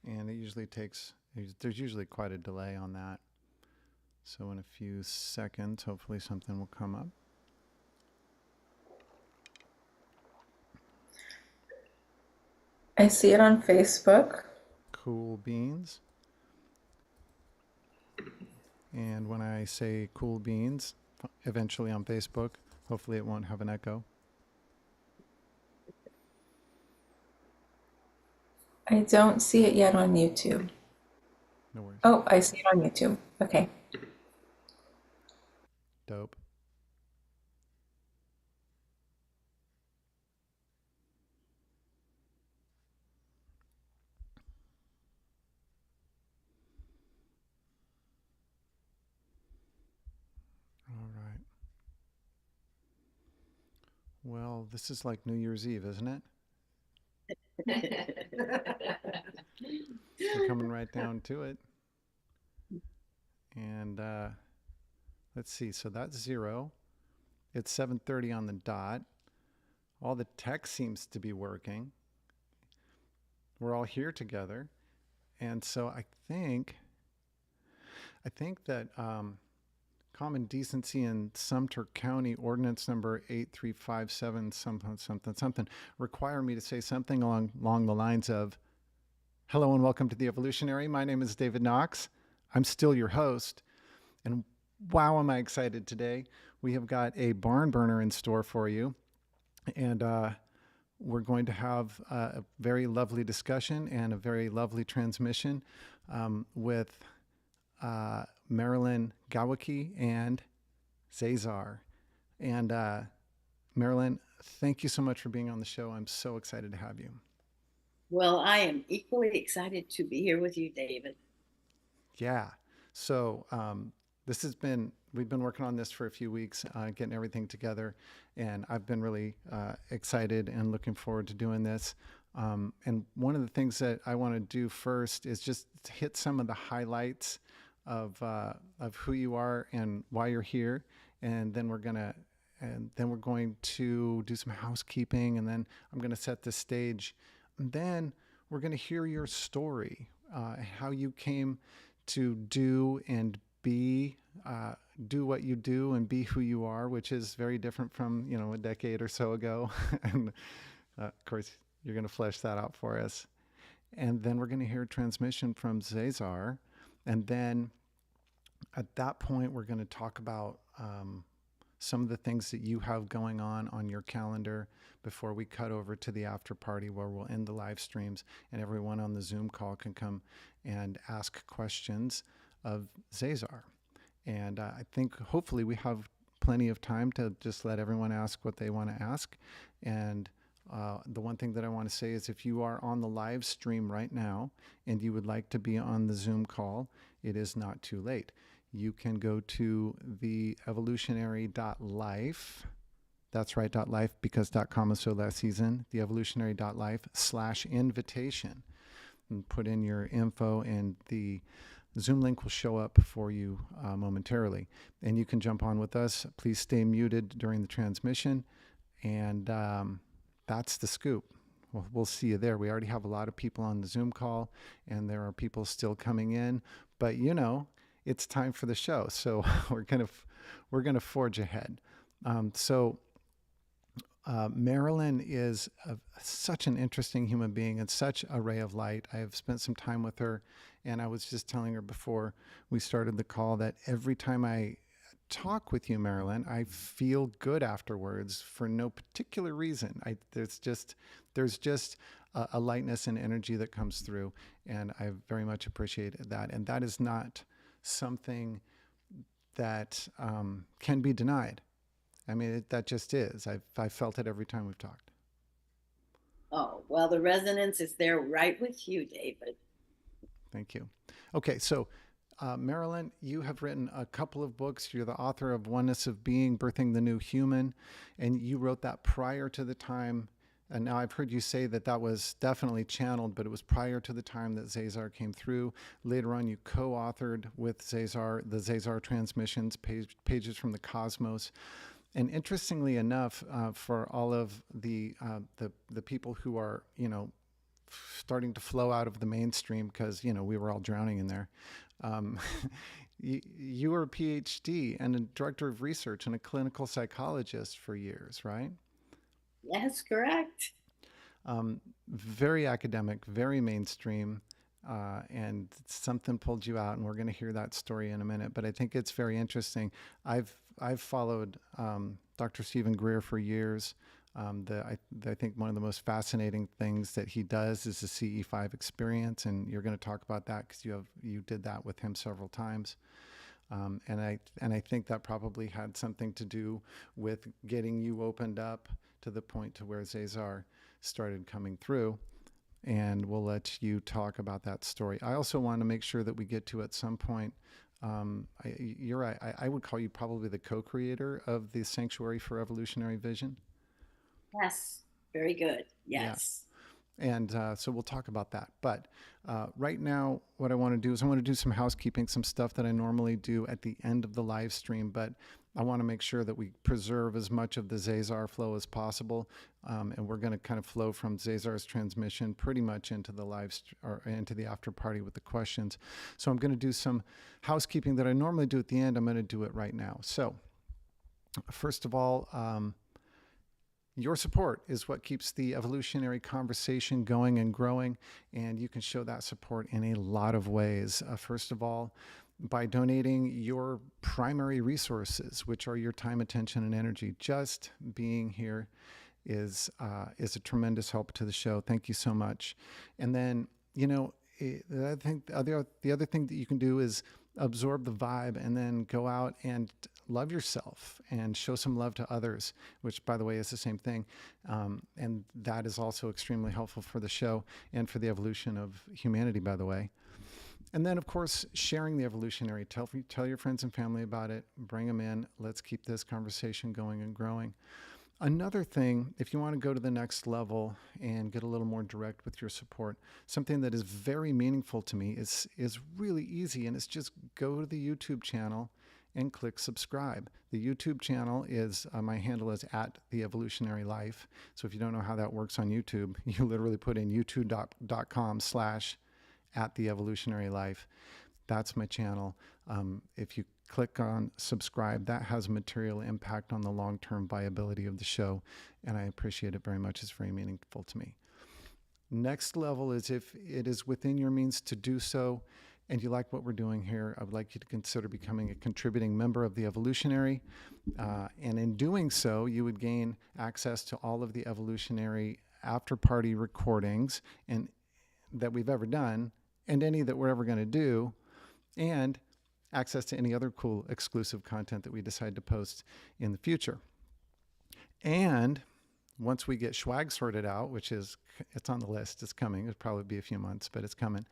and there's usually quite a delay on that. So in a few seconds, hopefully something will come up. I see it on Facebook. Cool beans. And when I say cool beans, eventually on Facebook, hopefully it won't have an echo. I don't see it yet on YouTube. No worries. Oh, I see it on YouTube. Okay. Dope. All right. Well, this is like New Year's Eve, isn't it? We're coming right down to it. And let's see. So that's 0. It's 7:30 on the dot. All the tech seems to be working. We're all here together. And so I think that common decency in Sumter County Ordinance number 8357 something something something require me to say something along the lines of, hello and welcome to the Evolutionary. My name is David Knox. I'm still your host, and wow, am I excited today. We have got a barn burner in store for you, and we're going to have a very lovely discussion and a very lovely transmission with Marylin, Gewacke, and ZaZar. And Marylin, thank you so much for being on the show. I'm so excited to have you. Well, I am equally excited to be here with you, David. Yeah. So we've been working on this for a few weeks, getting everything together, and I've been really excited and looking forward to doing this. And one of the things that I want to do first is just hit some of the highlights of who you are and why you're here, and then we're going to do some housekeeping, and then I'm going to set the stage, and then we're going to hear your story, how you came to do and be do what you do and be who you are, which is very different from a decade or so ago. And of course, you're going to flesh that out for us. And then we're going to hear a transmission from ZaZar. And then at that point, we're going to talk about some of the things that you have going on your calendar before we cut over to the after party, where we'll end the live streams and everyone on the Zoom call can come and ask questions of ZaZar. And I think hopefully we have plenty of time to just let everyone ask what they want to ask. And the one thing that I want to say is, if you are on the live stream right now and you would like to be on the Zoom call, it is not too late. You can go to the evolutionary.life. That's right, .life, because .com is so last season. The evolutionary.life/invitation. And put in your info, and the Zoom link will show up for you momentarily. And you can jump on with us. Please stay muted during the transmission. And that's the scoop. We'll see you there. We already have a lot of people on the Zoom call, and there are people still coming in. But it's time for the show, so we're gonna forge ahead. Marylin is such an interesting human being and such a ray of light. I have spent some time with her, and I was just telling her before we started the call that every time I talk with you, Marylin, I feel good afterwards for no particular reason. There's just a lightness and energy that comes through, and I very much appreciate that. And that is not something that can be denied. I mean, that just is. I've felt it every time we've talked. Oh, well, the resonance is there right with you, David. Thank you. Okay, so Marylin, you have written a couple of books. You're the author of Oneness of Being, Birthing the New Human, and you wrote that prior to the time. And now I've heard you say that was definitely channeled, but it was prior to the time that ZaZar came through. Later on, you co-authored with ZaZar the ZaZar Transmissions, Pages from the Cosmos. And interestingly enough, for all of the people who are starting to flow out of the mainstream because, we were all drowning in there. Um, you were a PhD and a director of research and a clinical psychologist for years, right? Yes, correct. Very academic, very mainstream, and something pulled you out, and we're going to hear that story in a minute. But I think it's very interesting. I've followed Dr. Stephen Greer for years. I think one of the most fascinating things that he does is the CE5 experience, and you're going to talk about that because you did that with him several times. And I think that probably had something to do with getting you opened up to the point to where ZaZar started coming through. And we'll let you talk about that story. I also want to make sure that we get to at some point. You're right. I would call you probably the co-creator of the Sanctuary for Evolutionary Vision. Yes, very good. Yeah. Yes. And so we'll talk about that. But right now, what I want to do is I want to do some housekeeping, some stuff that I normally do at the end of the live stream. But I want to make sure that we preserve as much of the ZaZar flow as possible. And we're going to kind of flow from ZaZar's transmission pretty much into the or into the after party with the questions. So I'm going to do some housekeeping that I normally do at the end. I'm going to do it right now. So first of all, your support is what keeps the evolutionary conversation going and growing, and you can show that support in a lot of ways. First of all, by donating your primary resources, which are your time, attention, and energy. Just being here is a tremendous help to the show. Thank you so much. And then, I think the other thing that you can do is absorb the vibe and then go out and love yourself and show some love to others, which, by the way, is the same thing. And that is also extremely helpful for the show and for the evolution of humanity, by the way. And then, of course, sharing the evolutionary. Tell your friends and family about it. Bring them in. Let's keep this conversation going and growing. Another thing, if you want to go to the next level and get a little more direct with your support, something that is very meaningful to me is really easy, and it's just go to the YouTube channel and click subscribe. The YouTube channel is, my handle is @TheEvolutionaryLife. So if you don't know how that works on YouTube, you literally put in youtube.com/@TheEvolutionaryLife. That's my channel. If you click on subscribe, that has a material impact on the long-term viability of the show, and I appreciate it very much. It's very meaningful to me. Next level is if it is within your means to do so, and you like what we're doing here, I would like you to consider becoming a contributing member of the Evolutionary. And in doing so, you would gain access to all of the Evolutionary after-party recordings and that we've ever done, and any that we're ever going to do, and access to any other cool exclusive content that we decide to post in the future. And once we get swag sorted out, it's on the list, it's coming, it'll probably be a few months, but it's coming,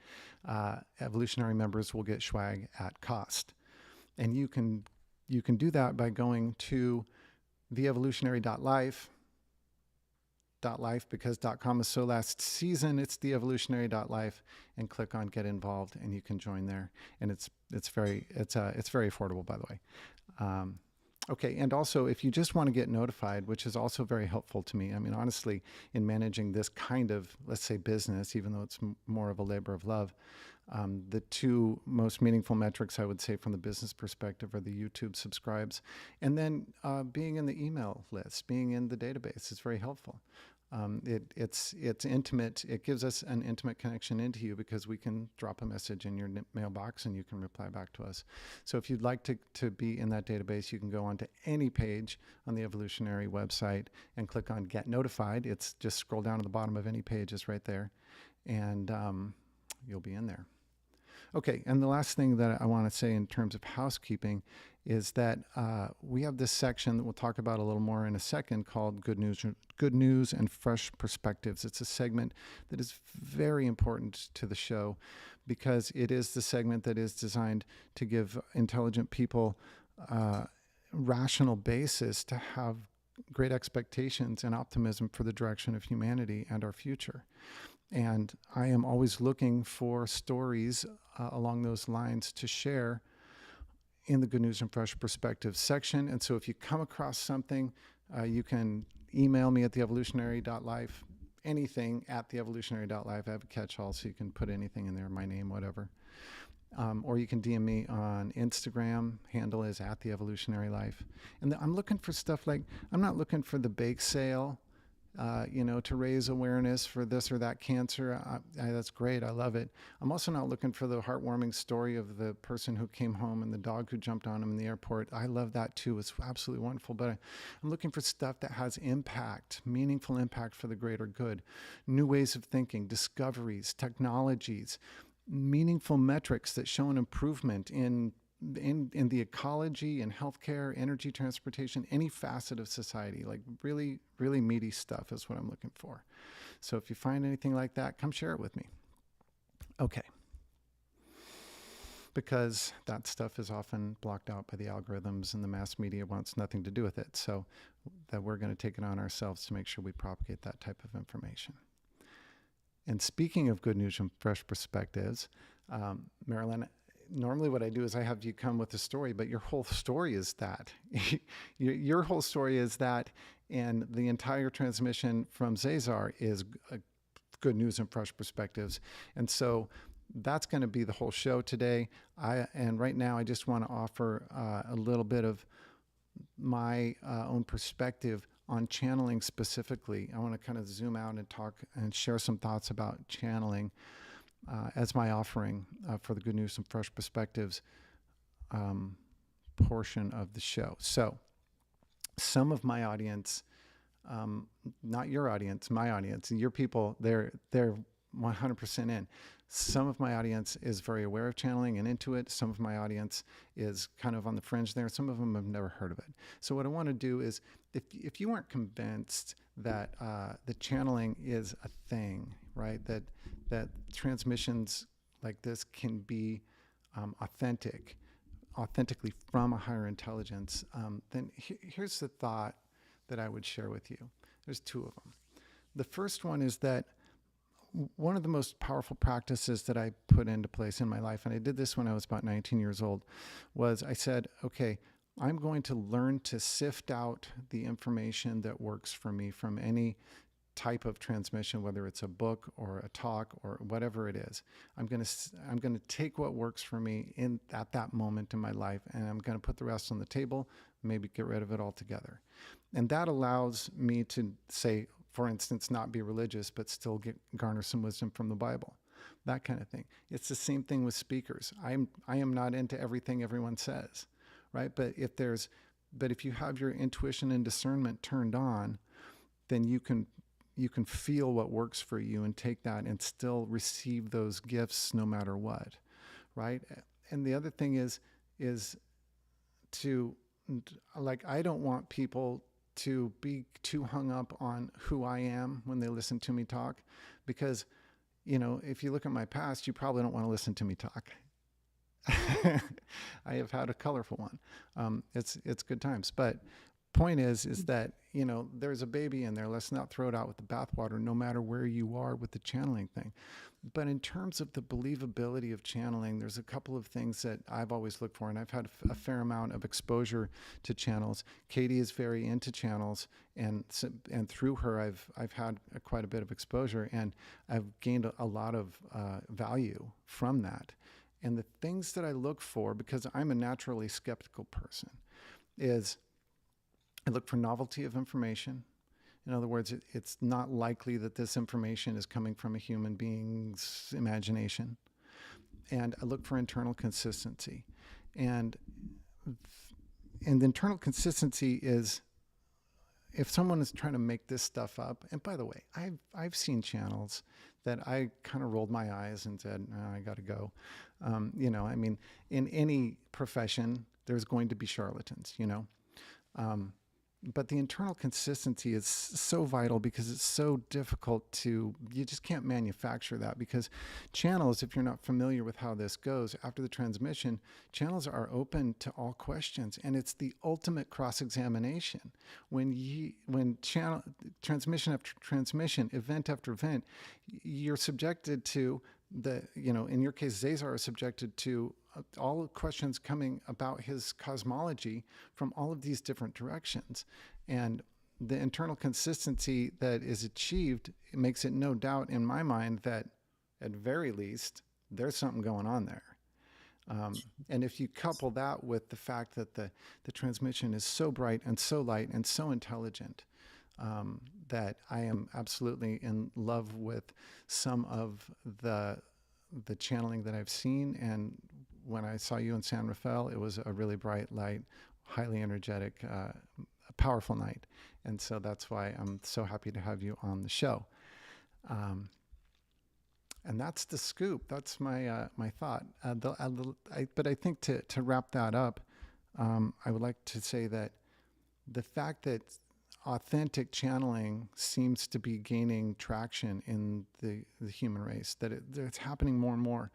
Evolutionary members will get swag at cost. And you can do that by going to theevolutionary.life, because .com is so last season. It's theevolutionary.life, and click on get involved, and you can join there. And it's very affordable, by the way. Okay, and also if you just want to get notified, which is also very helpful to me. I mean, honestly, in managing this kind of, let's say, business, even though it's more of a labor of love, the two most meaningful metrics I would say from the business perspective are the YouTube subscribes, and then being in the email list, being in the database is very helpful. It's intimate. It gives us an intimate connection into you because we can drop a message in your mailbox and you can reply back to us. So if you'd like to be in that database, you can go onto any page on the Evolutionary website and click on Get Notified. It's just scroll down to the bottom of any page. It's right there, and you'll be in there. Okay, and the last thing that I want to say in terms of housekeeping is that we have this section that we'll talk about a little more in a second called Good News and Fresh Perspectives. It's a segment that is very important to the show because it is the segment that is designed to give intelligent people rational basis to have great expectations and optimism for the direction of humanity and our future. And I am always looking for stories along those lines to share in the Good News and Fresh Perspectives section. And so if you come across something, you can email me at theevolutionary.life anything at theevolutionary.live. I have a catch-all, so you can put anything in there, my name, whatever. Or you can DM me on Instagram. Handle is at the Evolutionary Life. And I'm looking for stuff like, I'm not looking for the bake sale, to raise awareness for this or that cancer. That's great. I love it. I'm also not looking for the heartwarming story of the person who came home and the dog who jumped on him in the airport. I love that too. It's absolutely wonderful. But I'm looking for stuff that has impact, meaningful impact for the greater good, new ways of thinking, discoveries, technologies, meaningful metrics that show an improvement in the ecology and healthcare, energy, transportation, any facet of society. Like really, really meaty stuff is what I'm looking for. So if you find anything like that, come share it with me. Okay. Because that stuff is often blocked out by the algorithms, and the mass media wants nothing to do with it. So that we're going to take it on ourselves to make sure we propagate that type of information. And speaking of good news and fresh perspectives, Marylin, normally what I do is I have you come with a story, but your whole story is that. Your whole story is that, and the entire transmission from ZaZar is good news and fresh perspectives. And so that's going to be the whole show today. And right now I just want to offer a little bit of my own perspective on channeling specifically. I want to kind of zoom out and talk and share some thoughts about channeling as my offering for the good news and fresh perspectives portion of the show. So some of my audience, not your audience, my audience, and your people, they're 100% in. Some of my audience is very aware of channeling and into it. Some of my audience is kind of on the fringe there. Some of them have never heard of it. So what I want to do is, if you aren't convinced that the channeling is a thing, right? That transmissions like this can be authentically from a higher intelligence, then here's the thought that I would share with you. There's two of them. The first one is that one of the most powerful practices that I put into place in my life, and I did this when I was about 19 years old, was I said, okay, I'm going to learn to sift out the information that works for me from any type of transmission, whether it's a book or a talk or whatever it is. I'm going to take what works for me at that moment in my life, and I'm going to put the rest on the table, maybe get rid of it altogether. And that allows me to say, for instance, not be religious, but still garner some wisdom from the Bible, that kind of thing. It's the same thing with speakers. I am not into everything everyone says, right? But if you have your intuition and discernment turned on, then you can feel what works for you and take that and still receive those gifts no matter what, right? And the other thing is to, like, I don't want people to be too hung up on who I am when they listen to me talk, because, if you look at my past, you probably don't want to listen to me talk. I have had a colorful one. It's good times. But point is that, there's a baby in there. Let's not throw it out with the bathwater, no matter where you are with the channeling thing. But in terms of the believability of channeling, there's a couple of things that I've always looked for, and I've had a fair amount of exposure to channels. Katie is very into channels, and through her, I've had quite a bit of exposure, and I've gained a lot of value from that. And the things that I look for, because I'm a naturally skeptical person, is I look for novelty of information. In other words, it's not likely that this information is coming from a human being's imagination. And I look for internal consistency. And the internal consistency is, if someone is trying to make this stuff up, and by the way, I've seen channels that I kind of rolled my eyes and said, I got to go. In any profession, there's going to be charlatans, But the internal consistency is so vital, because it's so difficult you just can't manufacture that, because channels, if you're not familiar with how this goes, after the transmission, channels are open to all questions, and it's the ultimate cross-examination. When transmission after transmission, event after event, you're subjected to in your case, ZaZar is subjected to all questions coming about his cosmology from all of these different directions. And the internal consistency that is achieved, it makes it no doubt in my mind that at very least there's something going on there. And if you couple that with the fact that the transmission is so bright and so light and so intelligent, that I am absolutely in love with some of the channeling that I've seen. And when I saw you in San Rafael, it was a really bright light, highly energetic, powerful night. And so that's why I'm so happy to have you on the show. And that's the scoop. That's my my thought. But I think to wrap that up, I would like to say that the fact that authentic channeling seems to be gaining traction in the human race, that it's happening more and more.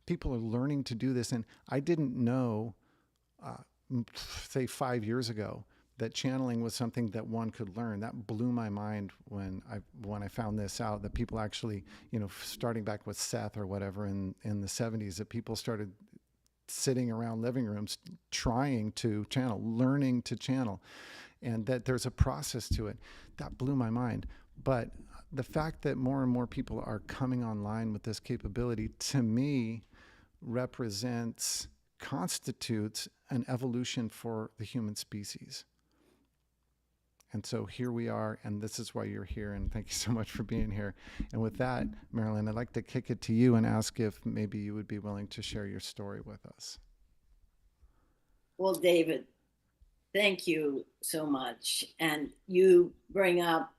People are learning to do this. And I didn't know, say 5 years ago, that channeling was something that one could learn. That blew my mind when I found this out, that people actually, starting back with Seth or whatever in the 70s, that people started sitting around living rooms trying to channel, learning to channel, and that there's a process to it. That blew my mind. But the fact that more and more people are coming online with this capability, to me, constitutes an evolution for the human species. And so here we are, and this is why you're here, and thank you so much for being here. And with that, Marylin, I'd like to kick it to you and ask if maybe you would be willing to share your story with us. Well, David, thank you so much. And you bring up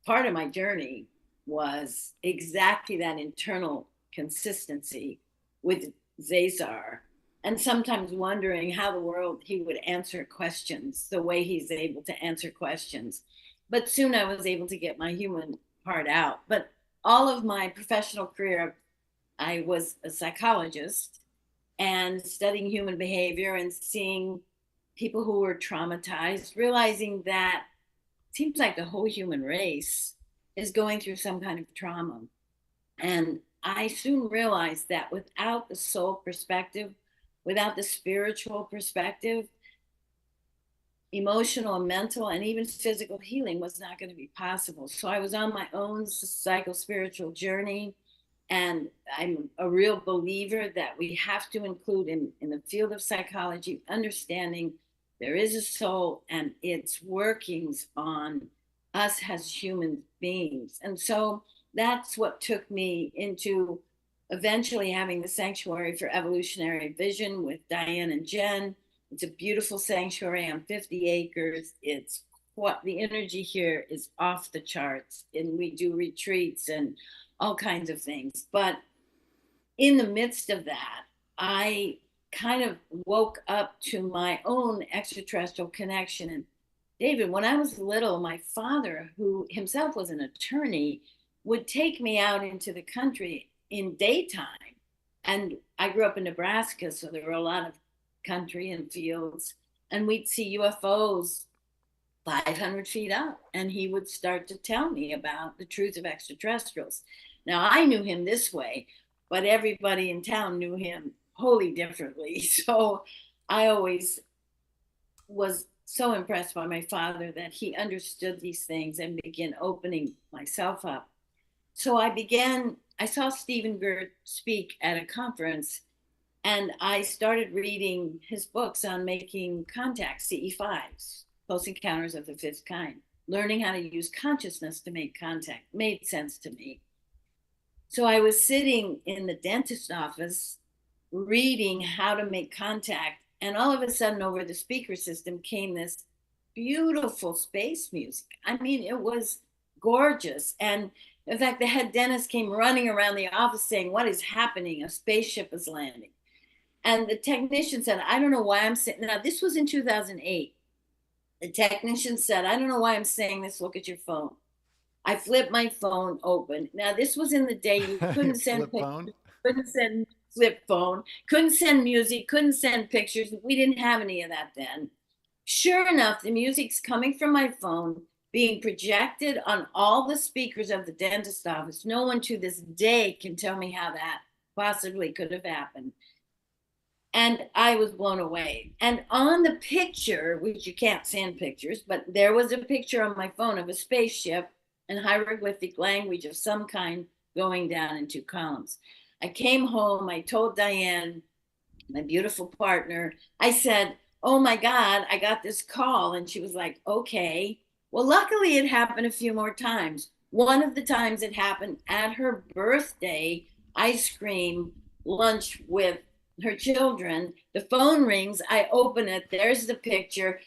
part of my journey was exactly that internal consistency with ZaZar, and sometimes wondering how the world he would answer questions the way he's able to answer questions. But soon I was able to get my human part out. But all of my professional career, I was a psychologist and studying human behavior and seeing people who were traumatized, realizing that it seems like the whole human race is going through some kind of trauma. And I soon realized that without the soul perspective, without the spiritual perspective, emotional and mental and even physical healing was not going to be possible. So I was on my own psycho-spiritual journey. And I'm a real believer that we have to include in the field of psychology, understanding there is a soul and its workings on us as human beings. And so that's what took me into eventually having the Sanctuary for Evolutionary Vision with Diane and Jen. It's a beautiful sanctuary on 50 acres. It's what the energy here is off the charts, and we do retreats and all kinds of things. But in the midst of that, I kind of woke up to my own extraterrestrial connection. And David, when I was little, my father, who himself was an attorney, would take me out into the country in daytime. And I grew up in Nebraska, so there were a lot of country and fields, and we'd see UFOs 500 feet up, and he would start to tell me about the truth of extraterrestrials. Now, I knew him this way, but everybody in town knew him wholly differently. So I always was so impressed by my father that he understood these things and began opening myself up. So I saw Stephen Gert speak at a conference, and I started reading his books on making contact, CE5s, Close Encounters of the Fifth Kind. Learning how to use consciousness to make contact made sense to me. So I was sitting in the dentist office reading how to make contact, and all of a sudden over the speaker system came this beautiful space music. I mean, it was gorgeous. And in fact, the head dentist came running around the office saying, "What is happening? A spaceship is landing." And the technician said, "I don't know why I'm sitting." Now, this was in 2008. The technician said, "I don't know why I'm saying this. Look at your phone." I flipped my phone open. Now, this was in the day you couldn't send pictures, couldn't send flip phone, couldn't send music, couldn't send pictures. We didn't have any of that then. Sure enough, the music's coming from my phone, being projected on all the speakers of the dentist office. No one to this day can tell me how that possibly could have happened. And I was blown away. And on the picture, which you can't send pictures, but there was a picture on my phone of a spaceship in hieroglyphic language of some kind going down in two columns. I came home, I told Diane, my beautiful partner, I said, oh my God, I got this call. And she was like, okay. Well, luckily it happened a few more times. One of the times it happened at her birthday, ice cream lunch with her children. The phone rings, I open it, there's the picture.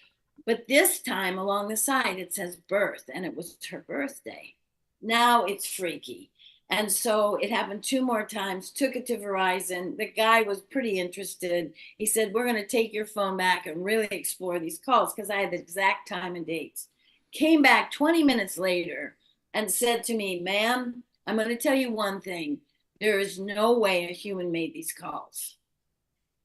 But this time along the side, it says birth, and it was her birthday. Now it's freaky. And so it happened two more times, took it to Verizon. The guy was pretty interested. He said, we're going to take your phone back and really explore these calls, because I had the exact time and dates. Came back 20 minutes later and said to me, ma'am, I'm going to tell you one thing. There is no way a human made these calls.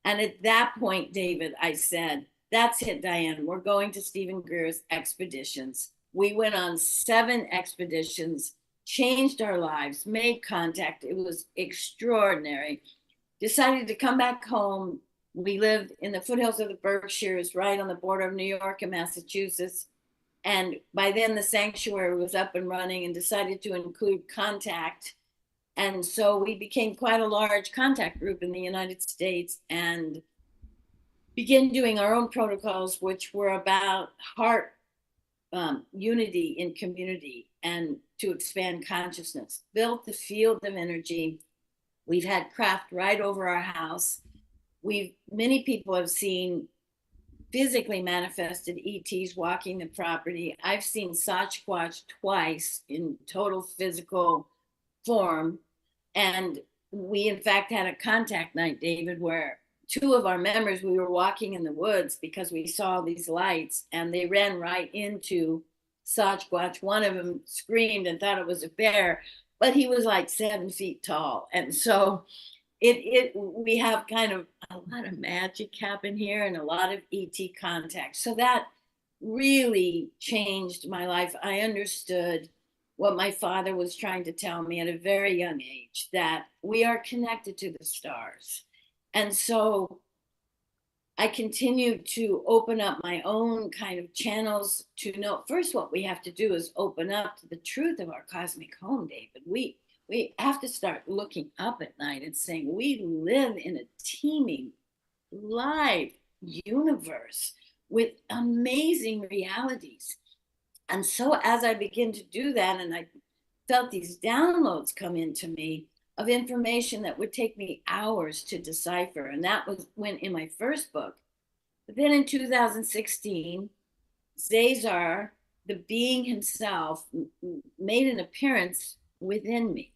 And at that point, David, I said, that's it, Diane. We're going to Stephen Greer's expeditions. We went on 7 expeditions, changed our lives, made contact. It was extraordinary. Decided to come back home. We lived in the foothills of the Berkshires, right on the border of New York and Massachusetts. And by then the sanctuary was up and running, and decided to include contact. And so we became quite a large contact group in the United States, and began doing our own protocols, which were about heart unity in community and to expand consciousness. Built the field of energy. We've had craft right over our house. Many people have seen physically manifested ETs walking the property. I've seen Sasquatch twice in total physical form. And we, in fact, had a contact night, David, where 2 of our members, we were walking in the woods because we saw these lights, and they ran right into Sasquatch. One of them screamed and thought it was a bear, but he was like 7 feet tall. And so we have kind of a lot of magic happen here and a lot of ET contact. So that really changed my life. I understood what my father was trying to tell me at a very young age, that we are connected to the stars. And so I continued to open up my own kind of channels to know first what we have to do is open up to the truth of our cosmic home, David. We have to start looking up at night and saying we live in a teeming, live universe with amazing realities. And so as I begin to do that, and I felt these downloads come into me of information that would take me hours to decipher. And that was when in my first book. But then in 2016, ZaZar, the being himself, made an appearance within me.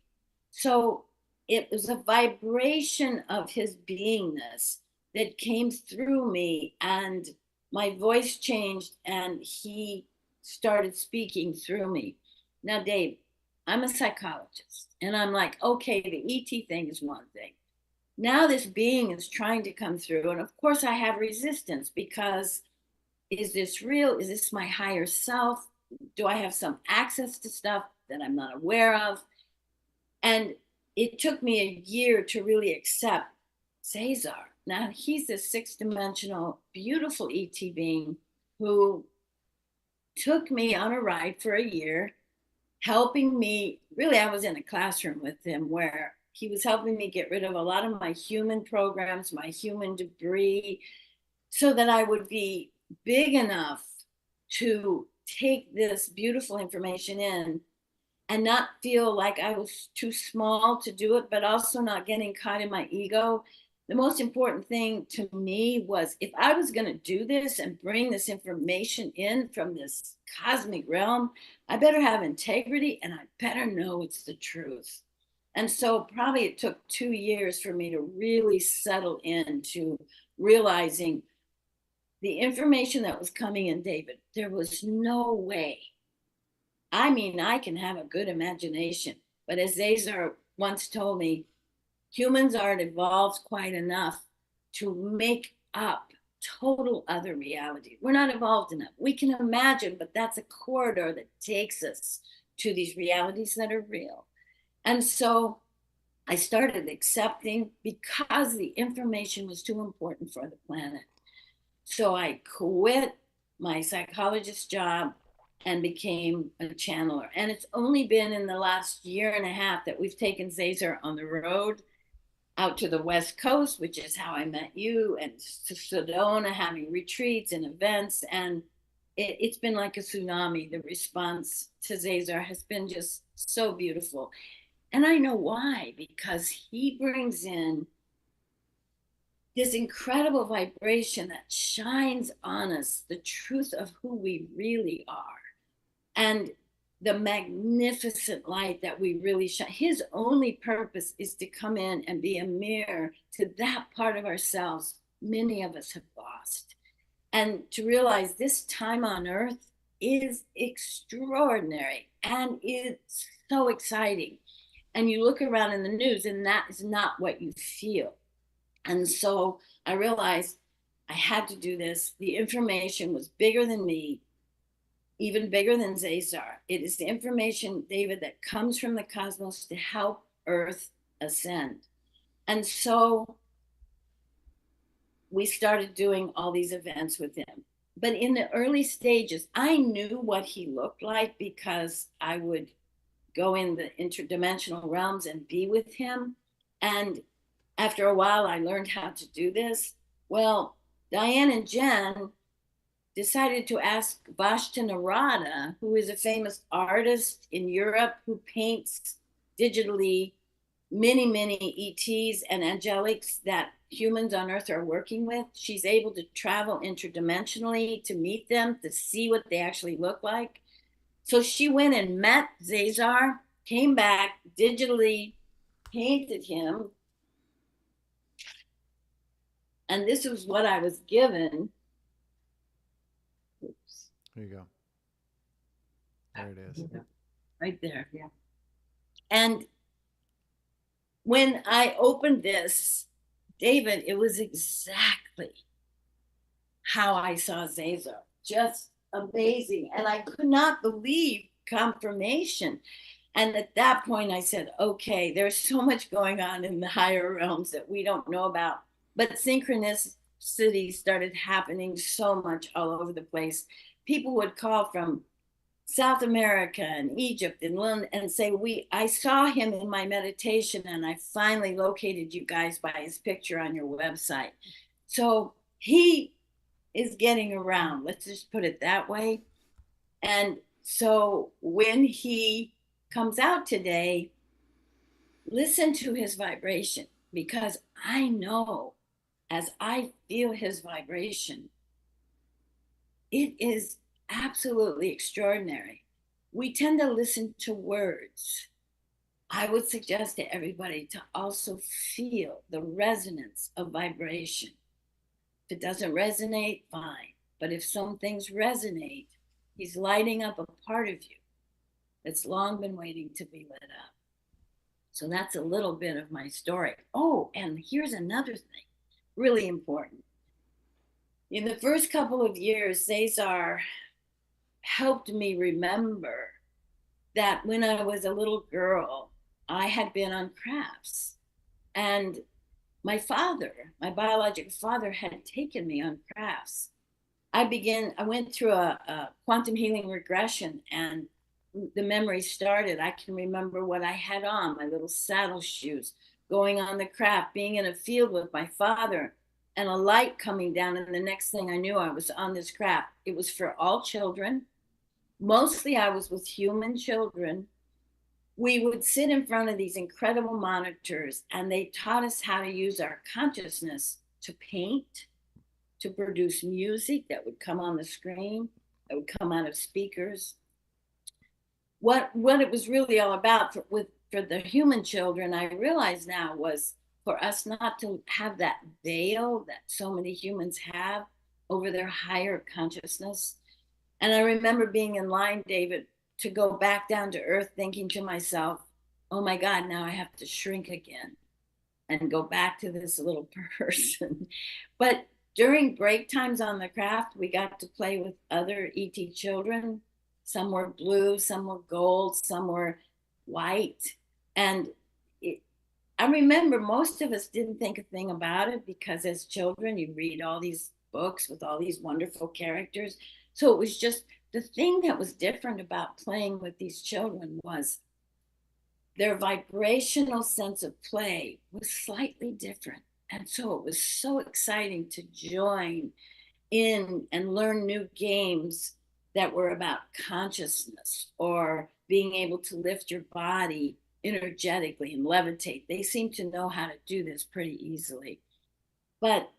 So it was a vibration of his beingness that came through me, and my voice changed, and he started speaking through me. Now, Dave, I'm a psychologist, and I'm like, okay, the ET thing is one thing. Now this being is trying to come through, and of course I have resistance, because is this real? Is this my higher self? Do I have some access to stuff that I'm not aware of? And it took me a year to really accept ZaZar. Now he's this 6-dimensional, beautiful ET being who took me on a ride for a year, helping me. Really, I was in a classroom with him where he was helping me get rid of a lot of my human programs, my human debris, so that I would be big enough to take this beautiful information in and not feel like I was too small to do it, but also not getting caught in my ego. The most important thing to me was, if I was going to do this and bring this information in from this cosmic realm, I better have integrity, and I better know it's the truth. And so probably it took 2 years for me to really settle into realizing the information that was coming in, David. There was no way. I mean, I can have a good imagination, but as ZaZar once told me, humans aren't evolved quite enough to make up total other reality. We're not evolved enough. We can imagine, but that's a corridor that takes us to these realities that are real. And so I started accepting because the information was too important for the planet. So I quit my psychologist job and became a channeler. And it's only been in the last year and a half that we've taken ZaZar on the road out to the West Coast, which is how I met you, and to Sedona, having retreats and events. And it's been like a tsunami. The response to ZaZar has been just so beautiful. And I know why, because he brings in this incredible vibration that shines on us the truth of who we really are, and the magnificent light that we really shine. His only purpose is to come in and be a mirror to that part of ourselves many of us have lost, and to realize this time on earth is extraordinary and it's so exciting. And you look around in the news and that is not what you feel. And so I realized I had to do this. The information was bigger than me, even bigger than ZaZar. It is the information, David, that comes from the cosmos to help Earth ascend. And so we started doing all these events with him. But in the early stages, I knew what he looked like because I would go in the interdimensional realms and be with him. And after a while, I learned how to do this. Well, Diane and Jen decided to ask Vashta Narada, who is a famous artist in Europe who paints digitally many ETs and angelics that humans on Earth are working with. She's able to travel interdimensionally to meet them, to see what they actually look like. So she went and met ZaZar, came back, digitally painted him. And this was what I was given. Oops. There you go. There it is. Right there. Yeah. And when I opened this, David, it was exactly how I saw ZaZar. Just amazing. And I could not believe confirmation. And at that point, I said, okay, there's so much going on in the higher realms that we don't know about. But synchronicities started happening so much all over the place. People would call from South America and Egypt and London and say, I saw him in my meditation and I finally located you guys by his picture on your website. So he is getting around, let's just put it that way. And so when he comes out today, listen to his vibration, because I know as I feel his vibration, it is absolutely extraordinary. We tend to listen to words. I would suggest to everybody to also feel the resonance of vibration. If it doesn't resonate, fine. But if some things resonate, he's lighting up a part of you that's long been waiting to be lit up. So that's a little bit of my story. Oh, and here's another thing, really important. In the first couple of years, ZaZar helped me remember that when I was a little girl, I had been on crafts. And my father, my biological father, had taken me on crafts. I went through a quantum healing regression, and the memory started. I can remember what I had on, my little saddle shoes, going on the craft, being in a field with my father, and a light coming down. And the next thing I knew, I was on this craft. It was for all children. Mostly I was with human children. We would sit in front of these incredible monitors, and they taught us how to use our consciousness to paint, to produce music that would come on the screen, that would come out of speakers. What it was really all about for the human children, I realize now, was for us not to have that veil that so many humans have over their higher consciousness. And I remember being in line, David, to go back down to earth, thinking to myself, oh my God, now I have to shrink again and go back to this little person. But during break times on the craft, we got to play with other ET children. Some were blue, some were gold, some were white. And I remember most of us didn't think a thing about it because as children, you read all these books with all these wonderful characters. So it was just the thing that was different about playing with these children was their vibrational sense of play was slightly different. And so it was so exciting to join in and learn new games that were about consciousness or being able to lift your body energetically and levitate. They seem to know how to do this pretty easily. But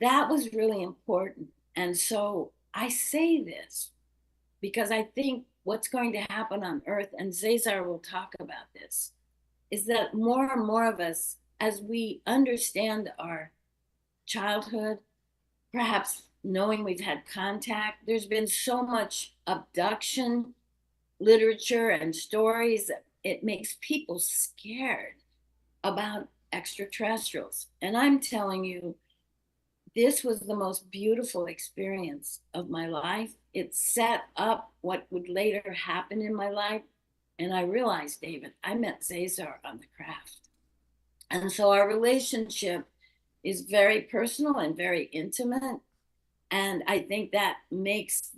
that was really important. And so I say this because I think what's going to happen on Earth, and ZaZar will talk about this, is that more and more of us, as we understand our childhood, perhaps knowing we've had contact, there's been so much abduction literature and stories that it makes people scared about extraterrestrials. And I'm telling you, this was the most beautiful experience of my life. It set up what would later happen in my life. And I realized, David, I met ZaZar on the craft. And so our relationship is very personal and very intimate. And I think that makes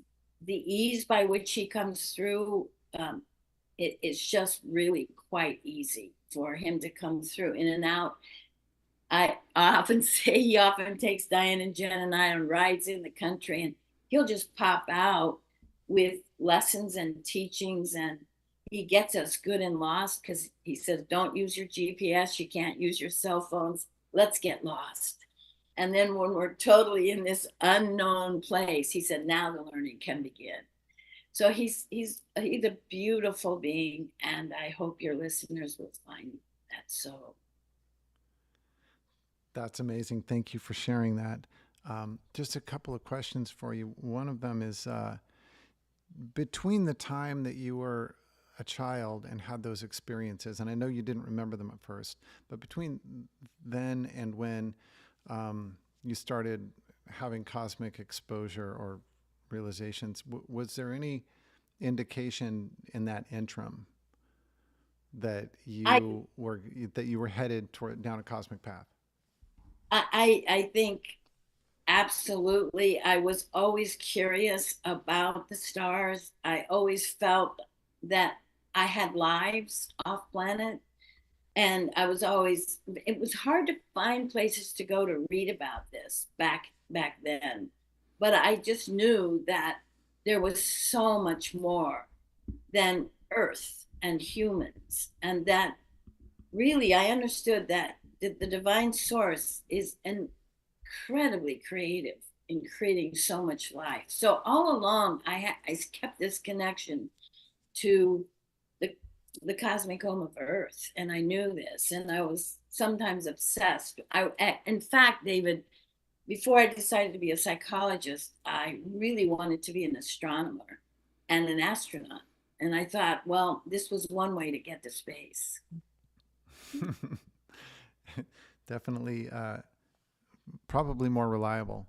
the ease by which he comes through, it's just really quite easy for him to come through in and out. I often say he often takes Diane and Jen and I on rides in the country, and he'll just pop out with lessons and teachings, and he gets us good and lost because he says, don't use your GPS, you can't use your cell phones, let's get lost. And then when we're totally in this unknown place, he said, now the learning can begin. So he's a beautiful being, and I hope your listeners will find that so. That's amazing. Thank you for sharing that. Just a couple of questions for you. One of them is between the time that you were a child and had those experiences, and I know you didn't remember them at first, but between then and when you started having cosmic exposure or realizations, was there any indication in that interim that I you were headed down a cosmic path? I think absolutely. I was always curious about the stars. I always felt that I had lives off planet. And I was always, it was hard to find places to go to read about this back then. But I just knew that there was so much more than Earth and humans. And that really I understood that the divine source is incredibly creative in creating so much life. So all along, I kept this connection to the cosmic home of Earth, and I knew this, and I was sometimes obsessed. In fact, David, before I decided to be a psychologist, I really wanted to be an astronomer and an astronaut. And I thought, well, this was one way to get to space. Definitely, probably more reliable,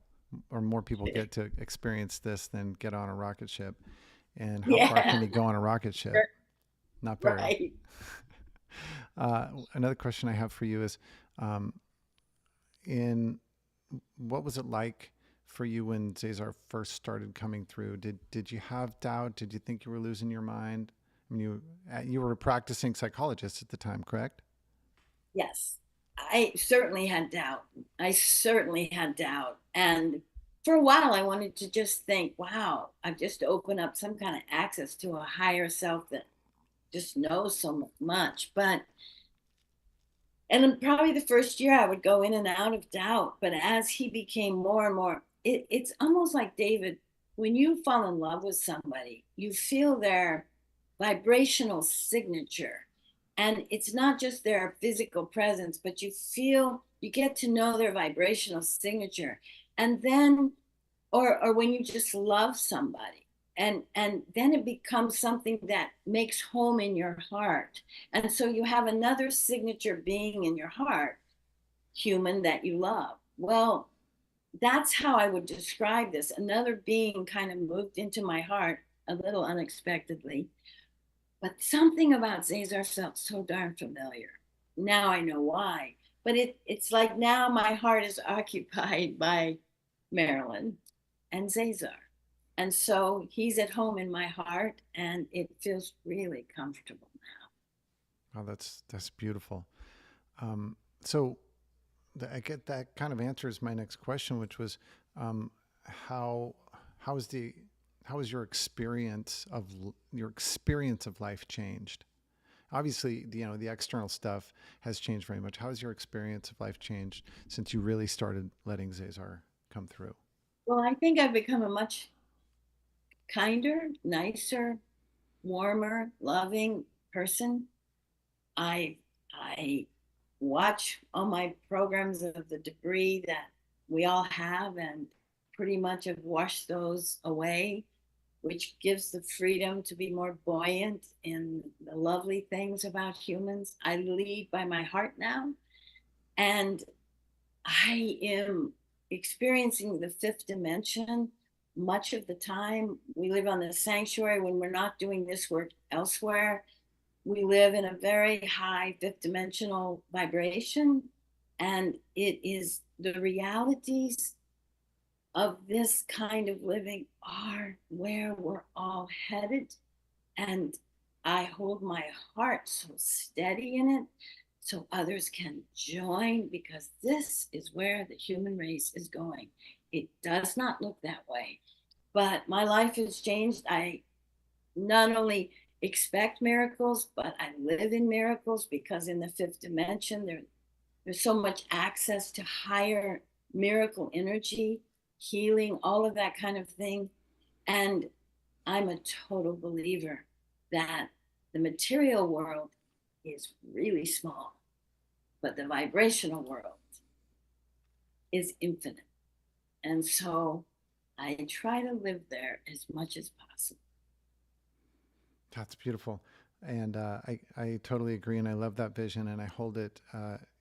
or more people get to experience this than get on a rocket ship. And how far can you go on a rocket ship? Not very. Right. Another question I have for you is, what was it like for you when ZaZar first started coming through? Did you have doubt? Did you think you were losing your mind? I mean, you were a practicing psychologist at the time, correct? Yes, I certainly had doubt. I certainly had doubt. And for a while, I wanted to just think, wow, I've just opened up some kind of access to a higher self that just knows so much. And then probably the first year I would go in and out of doubt. But as he became more and more, it's almost like, David, when you fall in love with somebody, you feel their vibrational signature. And it's not just their physical presence, but you get to know their vibrational signature. And then, or when you just love somebody, and then it becomes something that makes home in your heart. And so you have another signature being in your heart, human, that you love. Well, that's how I would describe this. Another being kind of moved into my heart a little unexpectedly, but something about ZaZar felt so darn familiar. now I know why. But it's like now my heart is occupied by Marylin and ZaZar. And so he's at home in my heart, and it feels really comfortable now. Oh, that's beautiful. So I get that kind of answers my next question, which was, um, how how is the how has your experience of life changed? Obviously, the external stuff has changed very much. How has your experience of life changed since you really started letting ZaZar come through? Well, I think I've become a much kinder, nicer, warmer, loving person. I watch all my programs of the debris that we all have and pretty much have washed those away, which gives the freedom to be more buoyant in the lovely things about humans. I lead by my heart now, and I am experiencing the fifth dimension much of the time. We live on the sanctuary when we're not doing this work elsewhere. We live in a very high fifth dimensional vibration, and it is the realities of this kind of living are where we're all headed. And I hold my heart so steady in it so others can join, because this is where the human race is going. It does not look that way, but my life has changed. I not only expect miracles, but I live in miracles, because in the fifth dimension, there's so much access to higher miracle energy, healing, all of that kind of thing. And I'm a total believer that the material world is really small, but the vibrational world is infinite. And so I try to live there as much as possible. That's beautiful. And I totally agree. And I love that vision. And I hold it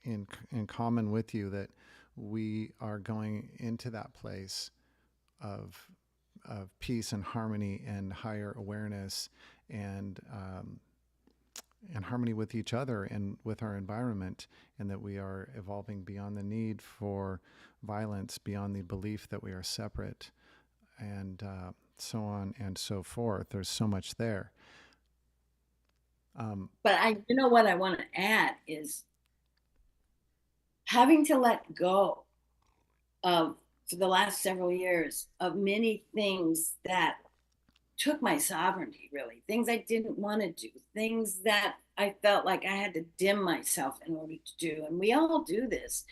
in common with you that we are going into that place of, of peace and harmony and higher awareness and harmony with each other and with our environment, and that we are evolving beyond the need for violence, beyond the belief that we are separate, and so on and so forth. There's so much there. But you know what I want to add is having to let go of, for the last several years, of many things that took my sovereignty, really, things I didn't want to do, things that I felt like I had to dim myself in order to do. And we all do this.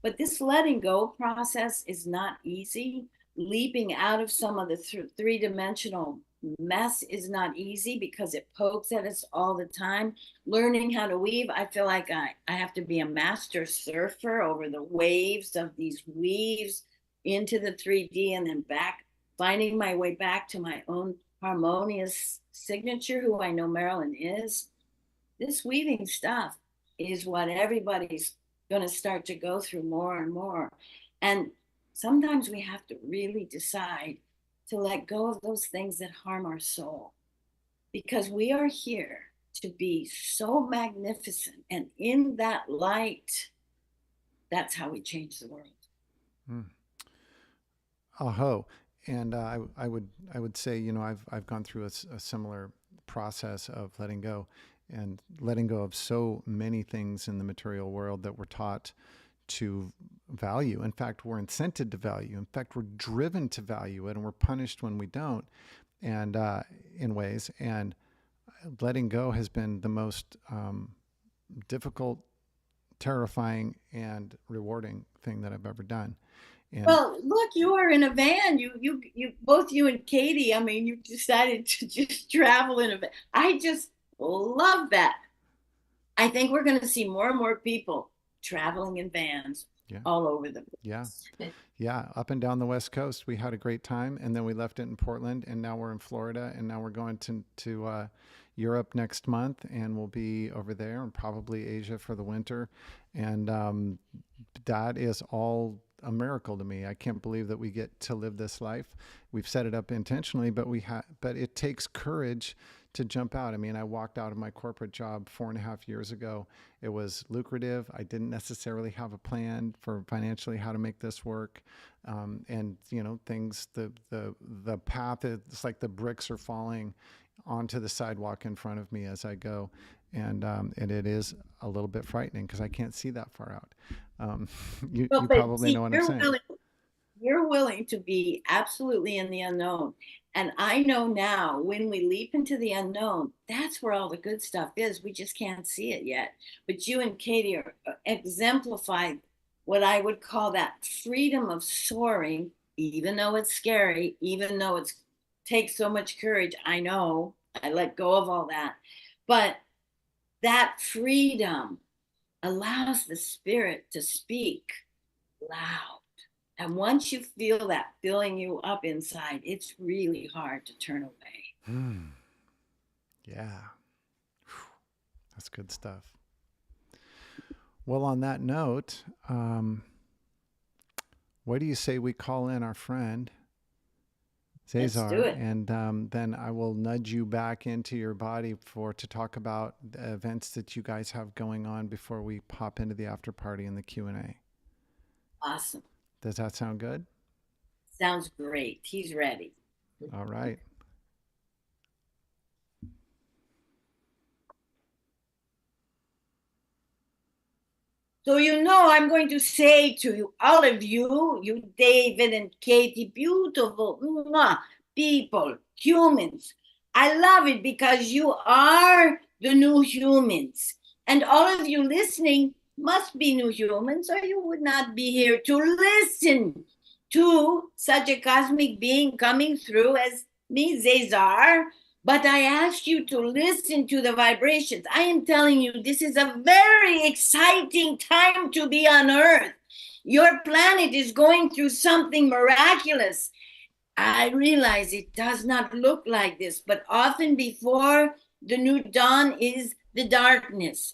But this letting go process is not easy. Leaping out of some of the three dimensional mess is not easy because it pokes at us all the time. Learning how to weave, I feel like I have to be a master surfer over the waves of these weaves into the 3D and then back, finding my way back to my own harmonious signature, who I know Marylin is. This weaving stuff is what everybody's going to start to go through more and more. And sometimes we have to really decide to let go of those things that harm our soul, because we are here to be so magnificent. And in that light, that's how we change the world. Mm. Aho. And I would say, I've gone through a similar process of letting go, and letting go of so many things in the material world that we're taught to value. In fact, we're incented to value. In fact, we're driven to value it, and we're punished when we don't. And in ways, and letting go has been the most difficult, terrifying, and rewarding thing that I've ever done. And Well, look, you are in a van. Both you and Katie. I mean, you decided to just travel in a van. I just love that. I think we're going to see more and more people traveling in vans yeah, all over the yeah, place. yeah, up and down the West Coast, we had a great time, and then we left it in Portland, and now we're in Florida, and now we're going to Europe next month, and we'll be over there, and probably Asia for the winter, and that is all a miracle to me. I can't believe that we get to live this life. We've set it up intentionally, but but it takes courage to jump out. I mean, I walked out of my corporate job 4.5 years ago. It was lucrative. I didn't necessarily have a plan for financially how to make this work. And you know, things, the path, it's like the bricks are falling onto the sidewalk in front of me as I go. And it is a little bit frightening because I can't see that far out. You Well, but probably see, know what I'm saying. You're willing to be absolutely in the unknown. And I know now when we leap into the unknown, that's where all the good stuff is. We just can't see it yet. But you and Katie are exemplified what I would call that freedom of soaring, even though it's scary, even though it takes so much courage. I know I let go of all that. But that freedom allows the spirit to speak loud. And once you feel that filling you up inside, it's really hard to turn away. Yeah. That's good stuff. Well, on that note, what do you say we call in our friend ZaZar, Let's do it. and then I will nudge you back into your body to talk about the events that you guys have going on before we pop into the after party and the Q&A. Awesome. Does that sound good? Sounds great. He's ready. All right. So you know, I'm going to say to you, all of you, you David and Katie, beautiful people, humans. I love it because you are the new humans. And all of you listening must be new humans, or you would not be here to listen to such a cosmic being coming through as me, ZaZar. But I ask you to listen to the vibrations. I am telling you, this is a very exciting time to be on Earth. Your planet is going through something miraculous. I realize it does not look like this, but often before the new dawn is the darkness.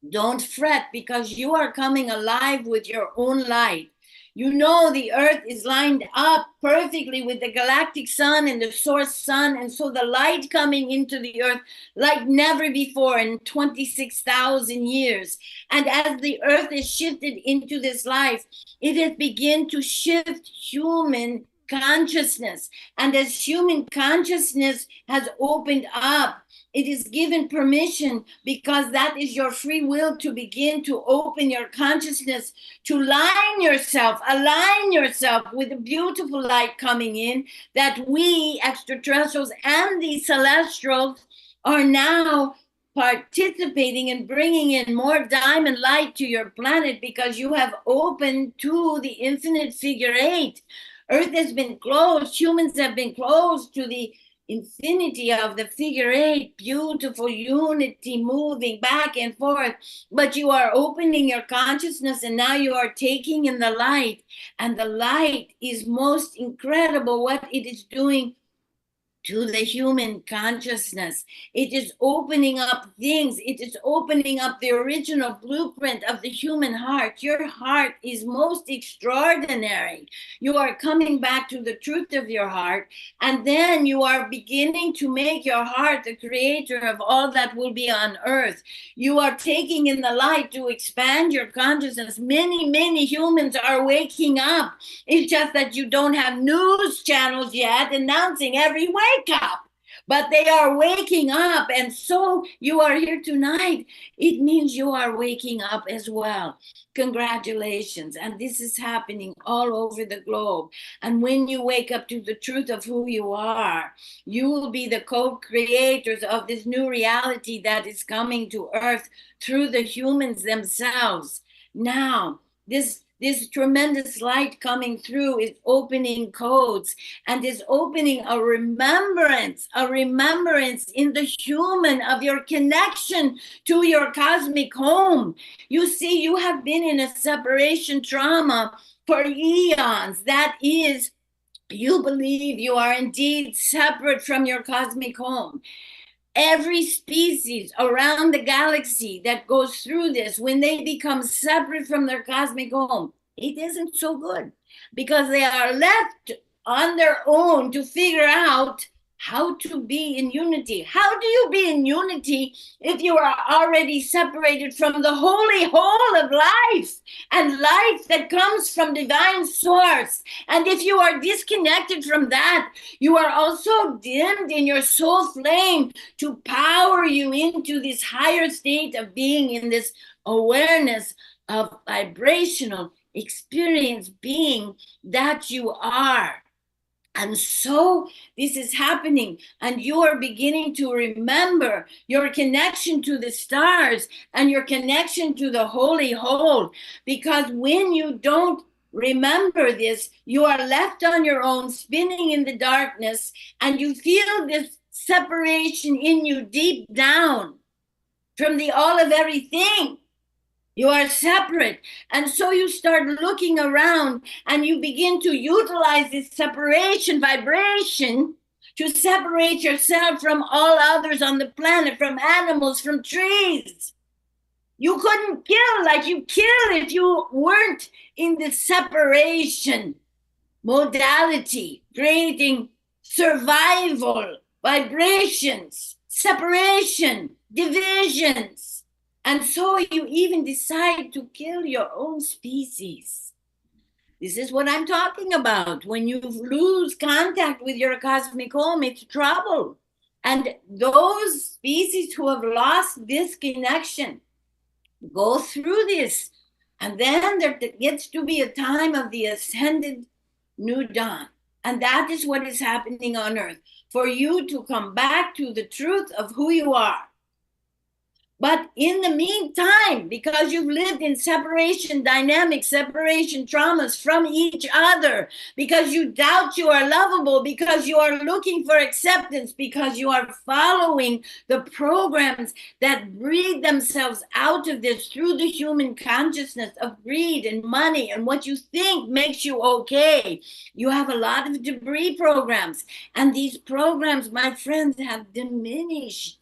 Don't fret, because you are coming alive with your own light. You know the earth is lined up perfectly with the galactic sun and the source sun. And so the light coming into the earth like never before in 26,000 years. And as the earth is shifted into this life, it has begun to shift human consciousness. And as human consciousness has opened up, it is given permission, because that is your free will, to begin to open your consciousness, to align yourself with the beautiful light coming in, that we extraterrestrials and the celestials are now participating and bringing in more diamond light to your planet, because you have opened to the infinite figure eight. Earth has been closed, humans have been closed to the infinity of the figure eight, beautiful unity moving back and forth. But you are opening your consciousness, and now you are taking in the light. And the light is most incredible what it is doing to the human consciousness. It is opening up things. It is opening up the original blueprint of the human heart. Your heart is most extraordinary. You are coming back to the truth of your heart, and then you are beginning to make your heart the creator of all that will be on earth. You are taking in the light to expand your consciousness. Many humans are waking up. It's just that you don't have news channels yet announcing every wake up, but they are waking up. And so you are here tonight. It means you are waking up as well. Congratulations. And this is happening all over the globe. And when you wake up to the truth of who you are, you will be the co-creators of this new reality that is coming to earth through the humans themselves. Now, this tremendous light coming through is opening codes, and is opening a remembrance in the human of your connection to your cosmic home. You see, you have been in a separation trauma for eons. That is, you believe you are indeed separate from your cosmic home. Every species around the galaxy that goes through this, when they become separate from their cosmic home, it isn't so good, because they are left on their own to figure out how to be in unity. How do you be in unity if you are already separated from the holy whole of life and life that comes from divine source? And if you are disconnected from that, you are also dimmed in your soul flame to power you into this higher state of being, in this awareness of vibrational experience being that you are. And so this is happening, and you are beginning to remember your connection to the stars and your connection to the holy whole. Because when you don't remember this, you are left on your own, spinning in the darkness, and you feel this separation in you deep down from the all of everything. You are separate. And so you start looking around and you begin to utilize this separation vibration to separate yourself from all others on the planet, from animals, from trees. You couldn't kill like you kill if you weren't in the separation modality, creating survival vibrations, separation, divisions. And so you even decide to kill your own species. This is what I'm talking about. When you lose contact with your cosmic home, it's trouble. And those species who have lost this connection go through this. And then there gets to be a time of the ascended new dawn. And that is what is happening on Earth, for you to come back to the truth of who you are. But in the meantime, because you've lived in separation dynamics, separation traumas from each other, because you doubt you are lovable, because you are looking for acceptance, because you are following the programs that breed themselves out of this through the human consciousness of greed and money and what you think makes you okay. You have a lot of debris programs. And these programs, my friends, have diminished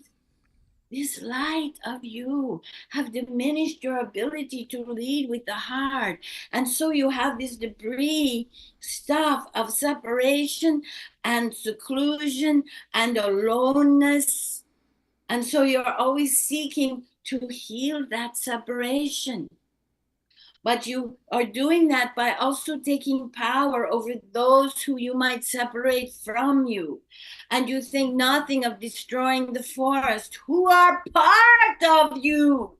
this light of you, have diminished your ability to lead with the heart. And so you have this debris stuff of separation and seclusion and aloneness. And so you're always seeking to heal that separation. But you are doing that by also taking power over those who you might separate from you. And you think nothing of destroying the forest, who are part of you.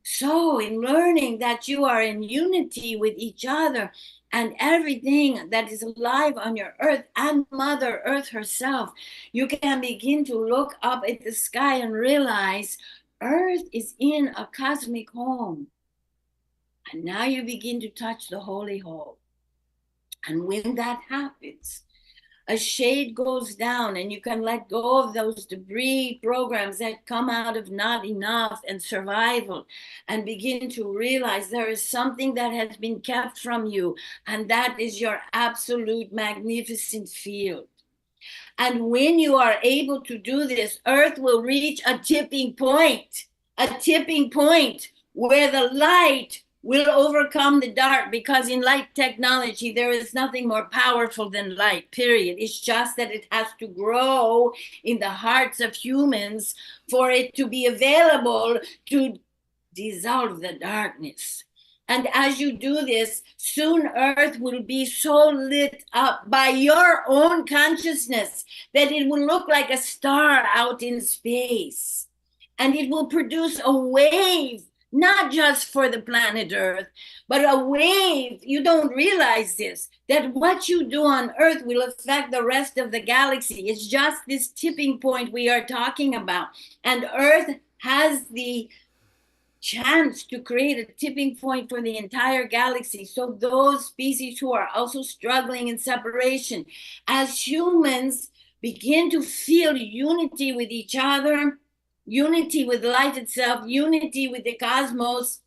So in learning that you are in unity with each other and everything that is alive on your earth and Mother Earth herself, you can begin to look up at the sky and realize Earth is in a cosmic home. And now you begin to touch the holy whole. And when that happens, a shade goes down and you can let go of those debris programs that come out of not enough and survival, and begin to realize there is something that has been kept from you, and that is your absolute magnificent field. And when you are able to do this, Earth will reach a tipping point where the light will overcome the dark, because in light technology, there is nothing more powerful than light, period. It's just that it has to grow in the hearts of humans for it to be available to dissolve the darkness. And as you do this, soon Earth will be so lit up by your own consciousness that it will look like a star out in space. And it will produce a wave, not just for the planet Earth, but a wave. You don't realize this, that what you do on Earth will affect the rest of the galaxy. It's just this tipping point we are talking about. And Earth has the chance to create a tipping point for the entire galaxy. So those species who are also struggling in separation, as humans begin to feel unity with each other, unity with light itself, unity with the cosmos,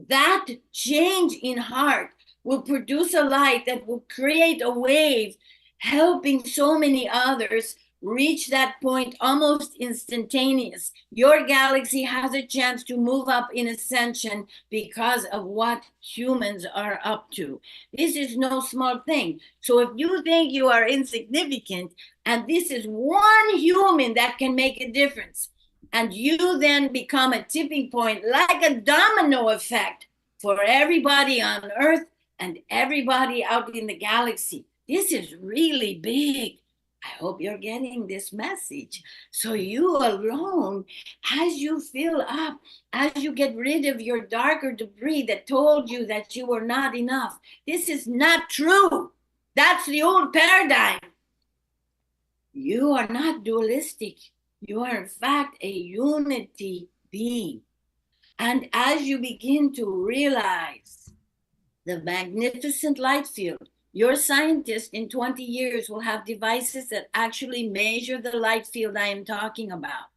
that change in heart will produce a light that will create a wave, helping so many others reach that point almost instantaneous. Your galaxy has a chance to move up in ascension because of what humans are up to. This is no small thing. So if you think you are insignificant, and this is one human that can make a difference, and you then become a tipping point, like a domino effect for everybody on Earth and everybody out in the galaxy. This is really big. I hope you're getting this message. So you alone, as you fill up, as you get rid of your darker debris that told you that you were not enough, this is not true. That's the old paradigm. You are not dualistic. You are, in fact, a unity being. And as you begin to realize the magnificent light field, your scientist in 20 years will have devices that actually measure the light field I am talking about.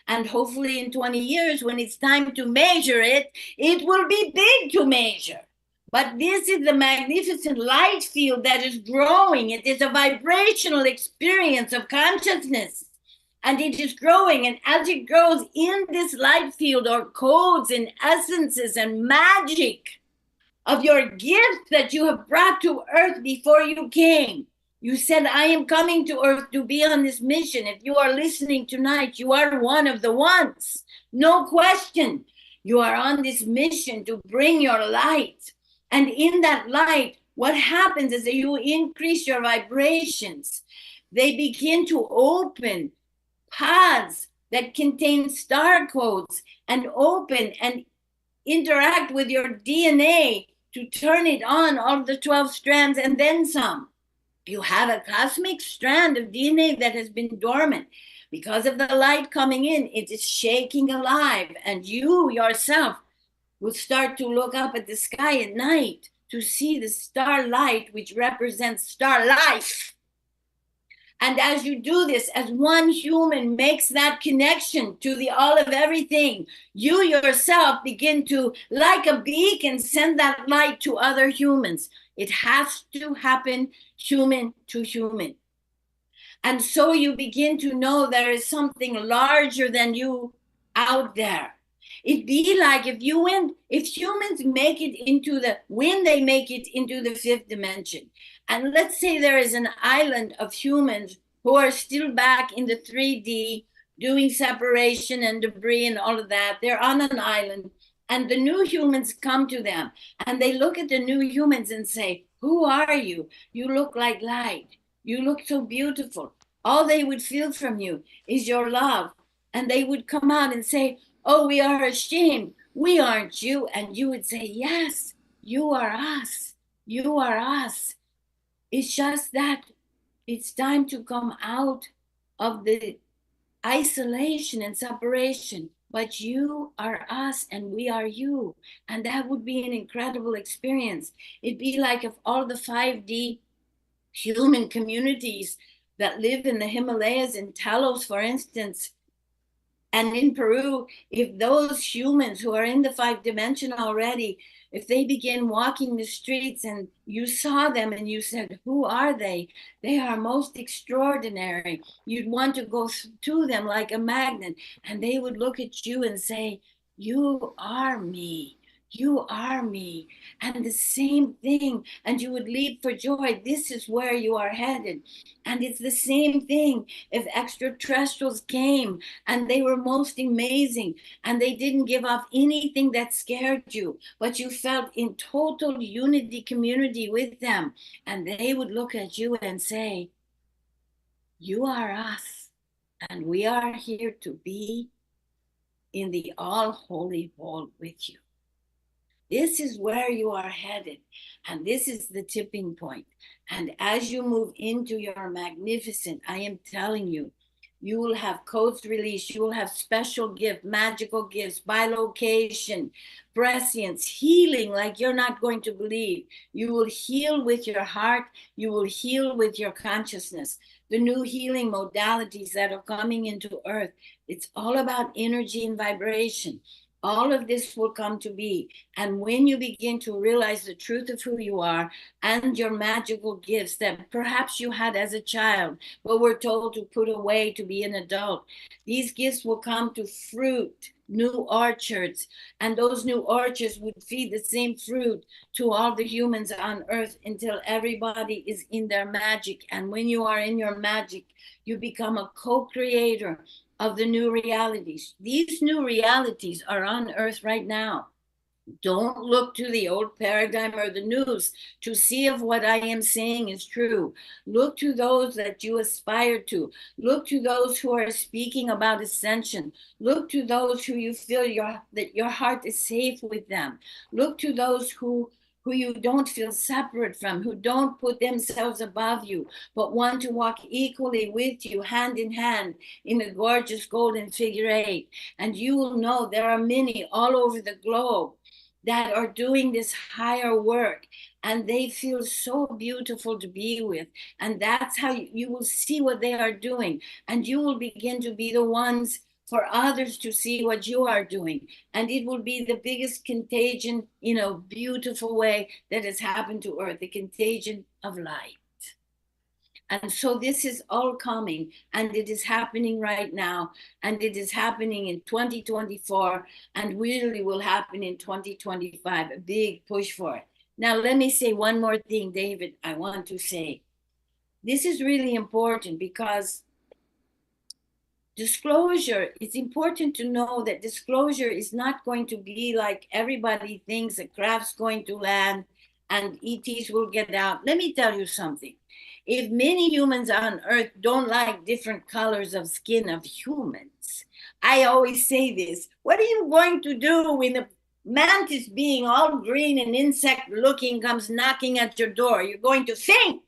And hopefully in 20 years, when it's time to measure it, it will be big to measure. But this is the magnificent light field that is growing. It is a vibrational experience of consciousness. And it is growing. And as it grows in this light field are codes and essences and magic of your gift that you have brought to Earth before you came. You said, I am coming to Earth to be on this mission. If you are listening tonight, you are one of the ones. No question. You are on this mission to bring your light. And in that light, what happens is that you increase your vibrations. They begin to open pods that contain star codes and open and interact with your DNA to turn it on, all the 12 strands and then some. You have a cosmic strand of DNA that has been dormant. Because of the light coming in, it is shaking alive. And you yourself will start to look up at the sky at night to see the star light, which represents star life. And as you do this, as one human makes that connection to the all of everything, you yourself begin to, like a beacon, send that light to other humans. It has to happen human to human. And so you begin to know there is something larger than you out there. It'd be like if humans make it into when they make it into the fifth dimension. And let's say there is an island of humans who are still back in the 3D doing separation and debris and all of that. They're on an island and the new humans come to them and they look at the new humans and say, who are you? You look like light. You look so beautiful. All they would feel from you is your love. And they would come out and say, oh, we are ashamed. We aren't you. And you would say, yes, you are us. You are us. It's just that it's time to come out of the isolation and separation. But you are us and we are you. And that would be an incredible experience. It'd be like if all the 5D human communities that live in the Himalayas and Talos, for instance, and in Peru, if those humans who are in the 5th dimension already, if they begin walking the streets and you saw them and you said, who are they? They are most extraordinary. You'd want to go to them like a magnet and they would look at you and say, you are me. You are me. And the same thing. And you would leap for joy. This is where you are headed. And it's the same thing if extraterrestrials came and they were most amazing and they didn't give up anything that scared you, but you felt in total unity community with them. And they would look at you and say, you are us. And we are here to be in the all holy wall with you. This is where you are headed. And this is the tipping point. And as you move into your magnificent, I am telling you, you will have codes released. You will have special gifts, magical gifts, bilocation, prescience, healing like you're not going to believe. You will heal with your heart. You will heal with your consciousness. The new healing modalities that are coming into Earth, it's all about energy and vibration. all of this will come to be. And when you begin to realize the truth of who you are and your magical gifts that perhaps you had as a child, but were told to put away to be an adult, these gifts will come to fruit, new orchards, and those new orchards would feed the same fruit to all the humans on earth until everybody is in their magic. And when you are in your magic, you become a co-creator of the new realities. These new realities are on earth right now. Don't look to the old paradigm or the news to see if what I am saying is true. Look to those that you aspire to. Look to those who are speaking about ascension. Look to those who you feel that your heart is safe with them. Look to those who you don't feel separate from, who don't put themselves above you, but want to walk equally with you, hand in hand, in a gorgeous golden figure eight. And you will know there are many all over the globe that are doing this higher work, and they feel so beautiful to be with. And that's how you will see what they are doing, and you will begin to be the ones for others to see what you are doing. And it will be the biggest contagion, beautiful way that has happened to earth, the contagion of light. And so this is all coming, and it is happening right now, and it is happening in 2024, and really will happen in 2025, a big push for it. Now, let me say one more thing, David, I want to say. This is really important because disclosure, it's important to know that disclosure is not going to be like everybody thinks a craft's going to land and ETs will get out. Let me tell you something. If many humans on earth don't like different colors of skin of humans, I always say this, what are you going to do when a mantis being all green and insect looking comes knocking at your door? You're going to faint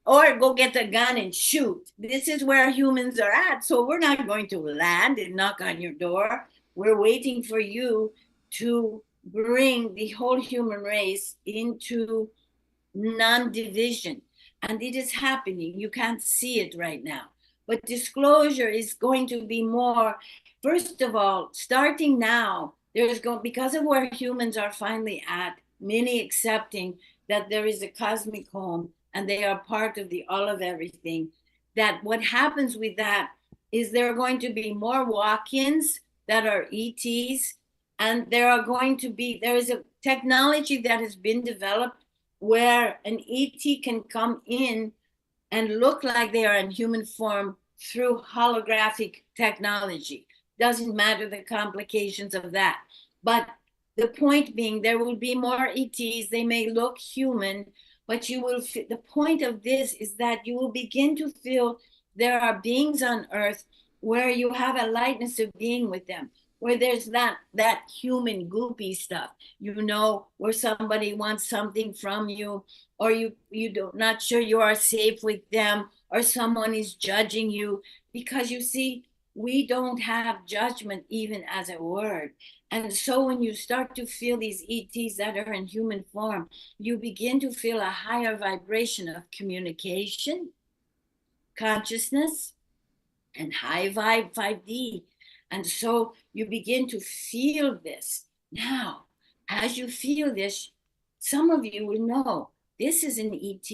or go get a gun and shoot. This is where humans are at. So we're not going to land and knock on your door. We're waiting for you to bring the whole human race into non-division. And it is happening. You can't see it right now. But disclosure is going to be more, first of all, starting now, because of where humans are finally at, many accepting that there is a cosmic home and they are part of the all of everything, that what happens with that is there are going to be more walk-ins that are ETs, and there is a technology that has been developed where an ET can come in and look like they are in human form through holographic technology. Doesn't matter the complications of that. But the point being, there will be more ETs. They may look human, but the point of this is that you will begin to feel there are beings on earth where you have a lightness of being with them, where there's that human goopy stuff, where somebody wants something from you, or not sure you are safe with them, or someone is judging you, because you see, we don't have judgment even as a word. And so when you start to feel these ETs that are in human form, you begin to feel a higher vibration of communication, consciousness, and high vibe 5D. And so you begin to feel this. Now, as you feel this, some of you will know this is an ET.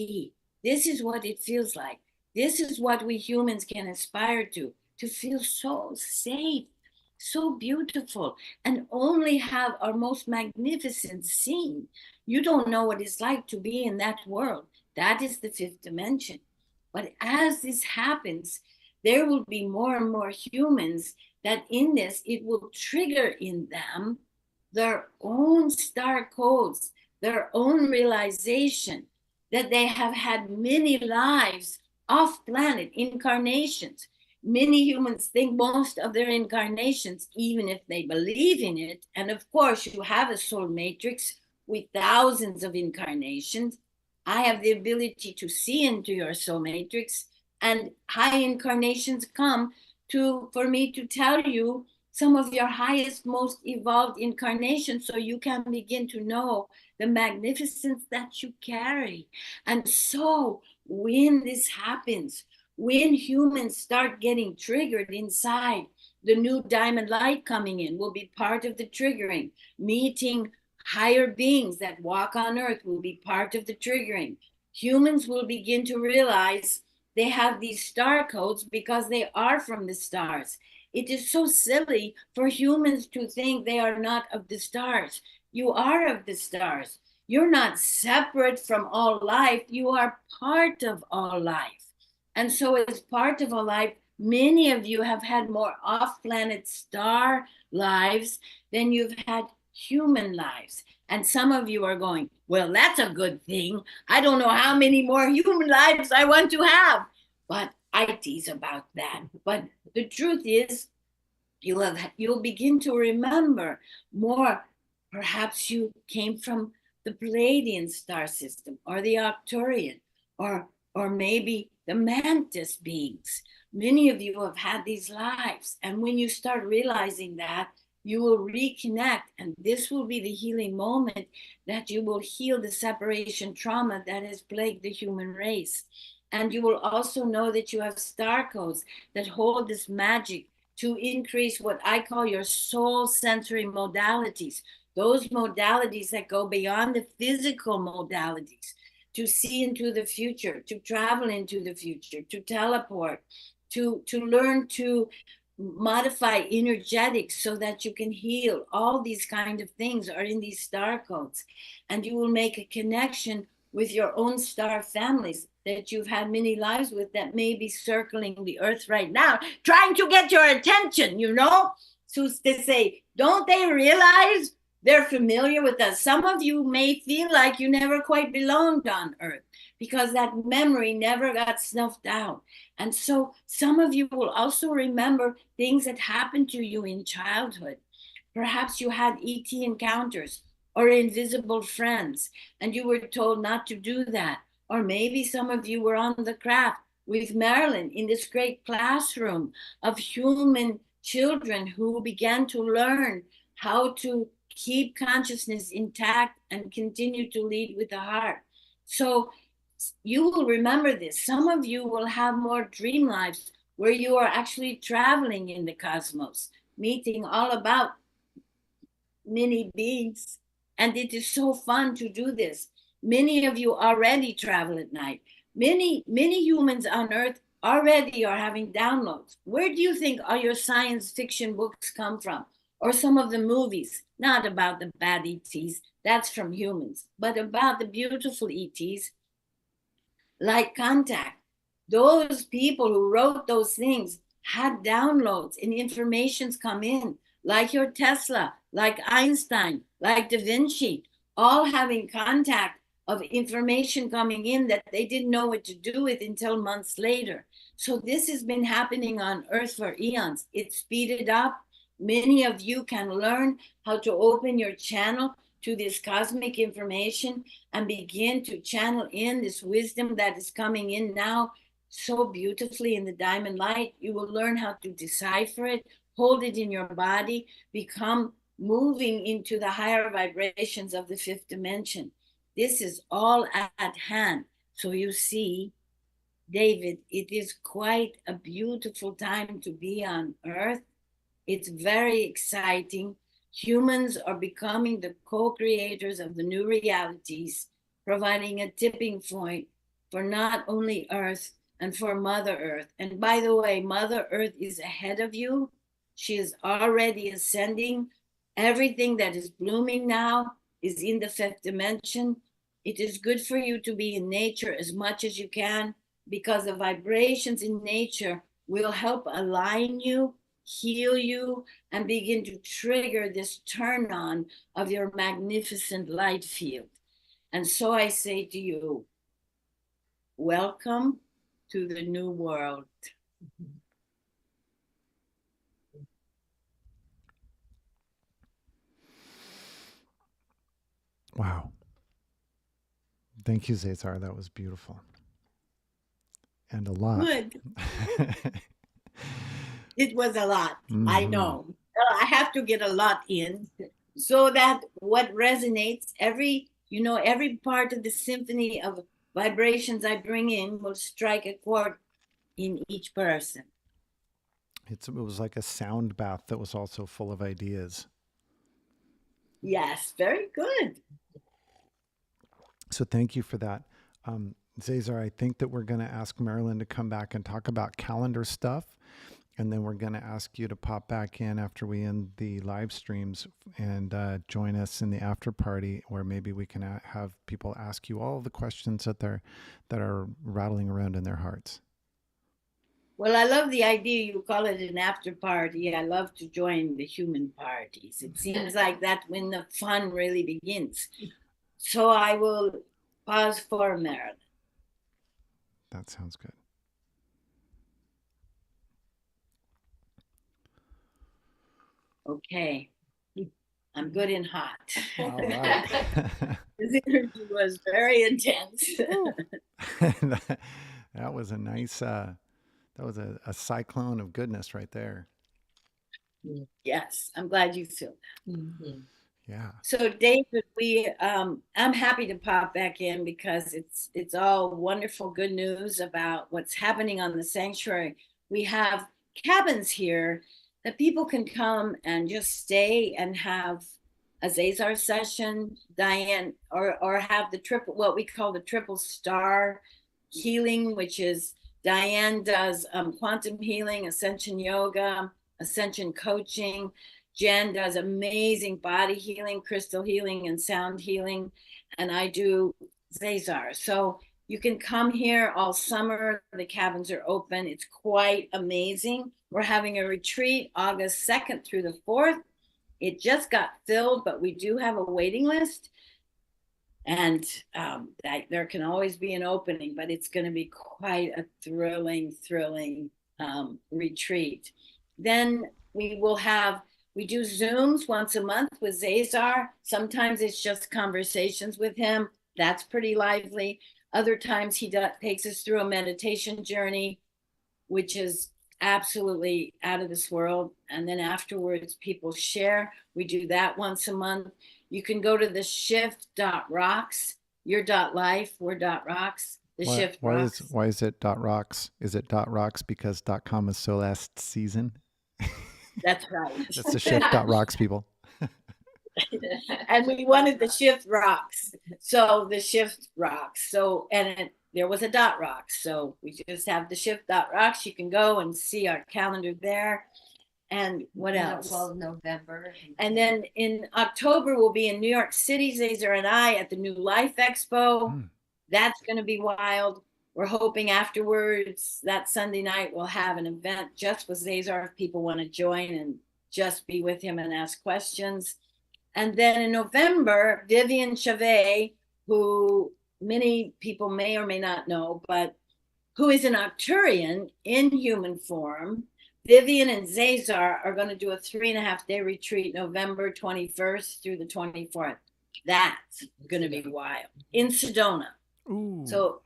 This is what it feels like. This is what we humans can aspire to feel so safe, so beautiful, and only have our most magnificent scene. You don't know what it's like to be in that world. That is the fifth dimension. But as this happens, there will be more and more humans that in this, it will trigger in them their own star codes, their own realization that they have had many lives off planet, incarnations. Many humans think most of their incarnations, even if they believe in it. And of course, you have a soul matrix with thousands of incarnations. I have the ability to see into your soul matrix, and high incarnations come for me to tell you some of your highest, most evolved incarnations, so you can begin to know the magnificence that you carry. And so when this happens, when humans start getting triggered inside, The new diamond light coming in will be part of the triggering. Meeting higher beings that walk on earth will be part of the triggering. Humans will begin to realize they have these star codes because they are from the stars. It is so silly for humans to think they are not of the stars. You are of the stars. You're not separate from all life. You are part of all life. And so, as part of all life, many of you have had more off-planet star lives than you've had human lives. And some of you are going, well, that's a good thing. I don't know how many more human lives I want to have. But I tease about that. But the truth is, you'll begin to remember more. Perhaps you came from the Palladian star system or the Arcturian or maybe the Mantis beings. Many of you have had these lives, and when you start realizing that, you will reconnect, and this will be the healing moment that you will heal the separation trauma that has plagued the human race. And you will also know that you have star codes that hold this magic to increase what I call your soul sensory modalities, those modalities that go beyond the physical modalities, to see into the future, to travel into the future, to teleport, to learn to modify energetics so that you can heal. All these kind of things are in these star codes, and you will make a connection with your own star families that you've had many lives with that may be circling the earth right now, trying to get your attention, you know? So they say, don't they realize they're familiar with us? Some of you may feel like you never quite belonged on earth because that memory never got snuffed out. And so some of you will also remember things that happened to you in childhood. Perhaps you had ET encounters or invisible friends, and you were told not to do that. Or maybe some of you were on the craft with Marylin in this great classroom of human children who began to learn how to keep consciousness intact and continue to lead with the heart. So you will remember this. Some of you will have more dream lives where you are actually traveling in the cosmos, meeting all about many beings. And it is so fun to do this. Many of you already travel at night. Many humans on Earth already are having downloads. Where do you think all your science fiction books come from? Or some of the movies, not about the bad ETs, that's from humans, but about the beautiful ETs, like Contact. Those people who wrote those things had downloads and informations come in, like your Tesla, like Einstein, like Da Vinci, all having contact of information coming in that they didn't know what to do with until months later. So this has been happening on Earth for eons. It's speeded up. Many of you can learn how to open your channel to this cosmic information and begin to channel in this wisdom that is coming in now so beautifully in the diamond light. You will learn how to decipher it, hold it in your body, become moving into the higher vibrations of the fifth dimension. This is all at hand. So you see, David, it is quite a beautiful time to be on Earth. It's very exciting. Humans are becoming the co-creators of the new realities, providing a tipping point for not only Earth and for Mother Earth. And by the way, Mother Earth is ahead of you. She is already ascending. Everything that is blooming now is in the fifth dimension. It is good for you to be in nature as much as you can, because the vibrations in nature will help align you, heal you, and begin to trigger this turn on of your magnificent light field. And so I say to you, welcome to the new world. Wow. Thank you, ZaZar. That was beautiful. And a lot. Good. It was a lot. I know. I have to get a lot in so that what resonates, every part of the symphony of vibrations I bring in will strike a chord in each person. It was like a sound bath that was also full of ideas. Yes, very good. So thank you for that. ZaZar, I think that we're going to ask Marylin to come back and talk about calendar stuff. And then we're going to ask you to pop back in after we end the live streams and join us in the after party, where maybe we can have people ask you all the questions that are rattling around in their hearts. Well, I love the idea you call it an after party. I love to join the human parties. It seems like that's when the fun really begins. So I will pause for Marylin. That sounds good. Okay. I'm good and hot. All right. This interview was very intense. That was a nice, that was a cyclone of goodness right there. Yes, I'm glad you feel that. Mm-hmm. Yeah. So David, I'm happy to pop back in because it's all wonderful good news about what's happening on the sanctuary. We have cabins here that people can come and just stay and have a ZaZar session, Diane, or have the triple, what we call the triple star healing, which is Diane does quantum healing, ascension yoga, ascension coaching. Jen does amazing body healing, crystal healing, and sound healing. And I do ZaZar. So you can come here all summer. The cabins are open. It's quite amazing. We're having a retreat August 2nd through the 4th. It just got filled, but we do have a waiting list. And there can always be an opening, but it's going to be quite a thrilling retreat. Then we do Zooms once a month with ZaZar. Sometimes it's just conversations with him. That's pretty lively. Other times he takes us through a meditation journey, which is absolutely out of this world. And then afterwards, people share. We do that once a month. You can go to the shift.rocks, your .life, we're .rocks. The shift rocks. Why is it .rocks? Is it .rocks because .com is so last season? That's right. That's the shift.rocks, people. And we wanted the shift rocks. So the shift rocks. So, there was a .rocks. So we just have the shift.rocks. You can go and see our calendar there. And what else? Well, November. And then in October, we'll be in New York City, ZaZar and I, at the New Life Expo. That's going to be wild. We're hoping afterwards, that Sunday night, we'll have an event just with ZaZar if people want to join and just be with him and ask questions. And then in November, Vivian Chavez, who many people may or may not know, but who is an Arcturian in human form. Vivian and ZaZar are going to do a 3.5-day retreat, November 21st through the 24th. That's going to be wild in Sedona. Ooh. So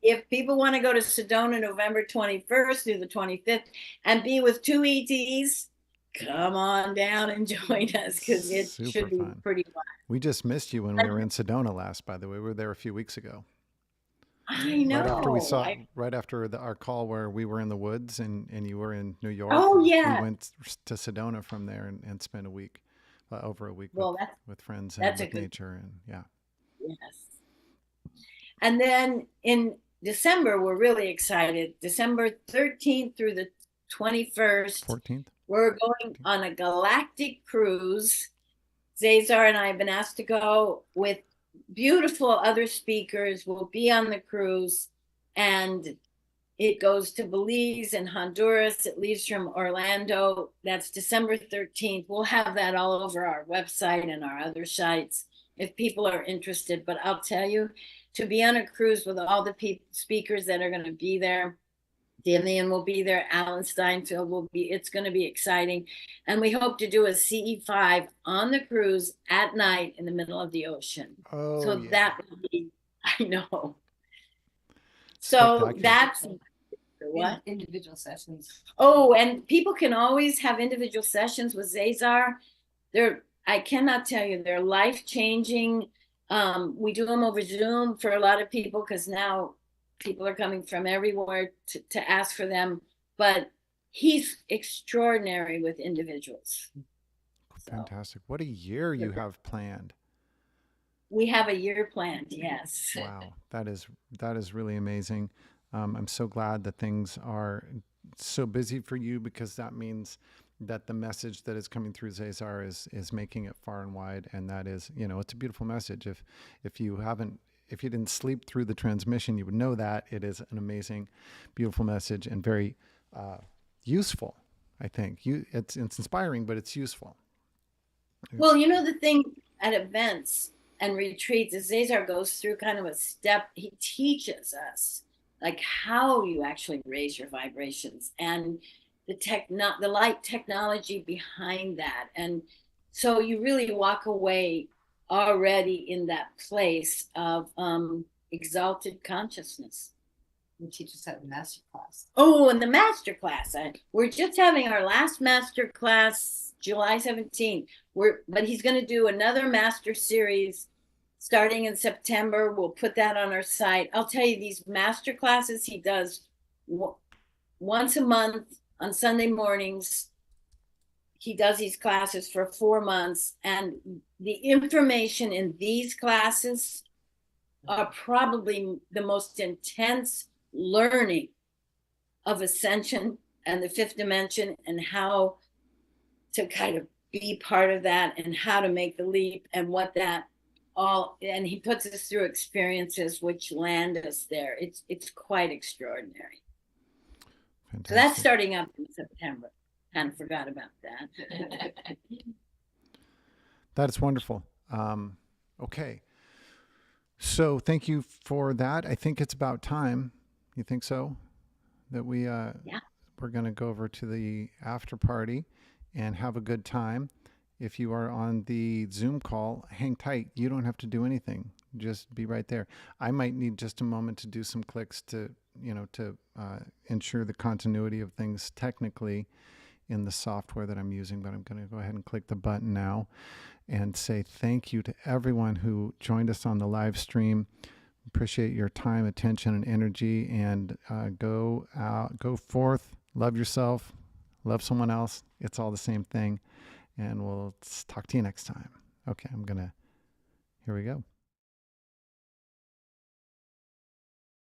if people want to go to Sedona November 21st through the 25th and be with two ETs, come on down and join us because it should be pretty wild. We just missed you when we were in Sedona last, by the way. We were there a few weeks ago. I know. Right after our call where we were in the woods and you were in New York. Oh, yeah. We went to Sedona from there and spent a week, over a week with friends and with nature. And yeah. Yes. And then in December, we're really excited. December 13th through the 21st. 14th. We're going on a galactic cruise. ZaZar and I have been asked to go with beautiful other speakers. Will be on the cruise, and it goes to Belize and Honduras. It leaves from Orlando. That's December 13th. We'll have that all over our website and our other sites if people are interested. But I'll tell you, to be on a cruise with all the speakers that are going to be there, Vivian will be there, Alan Steinfeld will be, it's going to be exciting. And we hope to do a CE5 on the cruise at night in the middle of the ocean. Oh, so yeah. That would be, I know. So that's what? Individual sessions. Oh, and people can always have individual sessions with ZaZar. I cannot tell you, they're life-changing. We do them over Zoom for a lot of people because now people are coming from everywhere to ask for them. But he's extraordinary with individuals. So Fantastic. What a year you have planned. we have a year planned, yes. Wow, that is really amazing. I'm so glad that things are so busy for you, because that means that the message that is coming through ZaZar is making it far and wide, and that is, you know, it's a beautiful message. If you haven't, if you didn't sleep through the transmission, you would know that it is an amazing, beautiful message, and very useful. I think it's inspiring, but it's useful. Well, you know, the thing at events and retreats is ZaZar goes through kind of a step. He teaches us like how you actually raise your vibrations and the light technology behind that. And so you really walk away already in that place of exalted consciousness. You teach us at the master class. Oh, and the master class. We're just having our last master class July 17th. But he's going to do another master series starting in September. We'll put that on our site. I'll tell you, these master classes he does once a month on Sunday mornings. He does these classes for 4 months, and the information in these classes are probably the most intense learning of ascension and the fifth dimension, and how to kind of be part of that, and how to make the leap, and what that all, and he puts us through experiences which land us there. It's quite extraordinary. Fantastic. So that's starting up in September. Kind of forgot about that. That's wonderful. Okay. So thank you for that. I think it's about time. You think so? That Yeah. we're going to go over to the after party and have a good time. If you are on the Zoom call, hang tight. You don't have to do anything. Just be right there. I might need just a moment to do some clicks to, ensure the continuity of things technically in the software that I'm using, but I'm going to go ahead and click the button now and say thank you to everyone who joined us on the live stream. Appreciate your time, attention, and energy, and go forth, love yourself, love someone else. It's all the same thing, and we'll talk to you next time. Okay, here we go.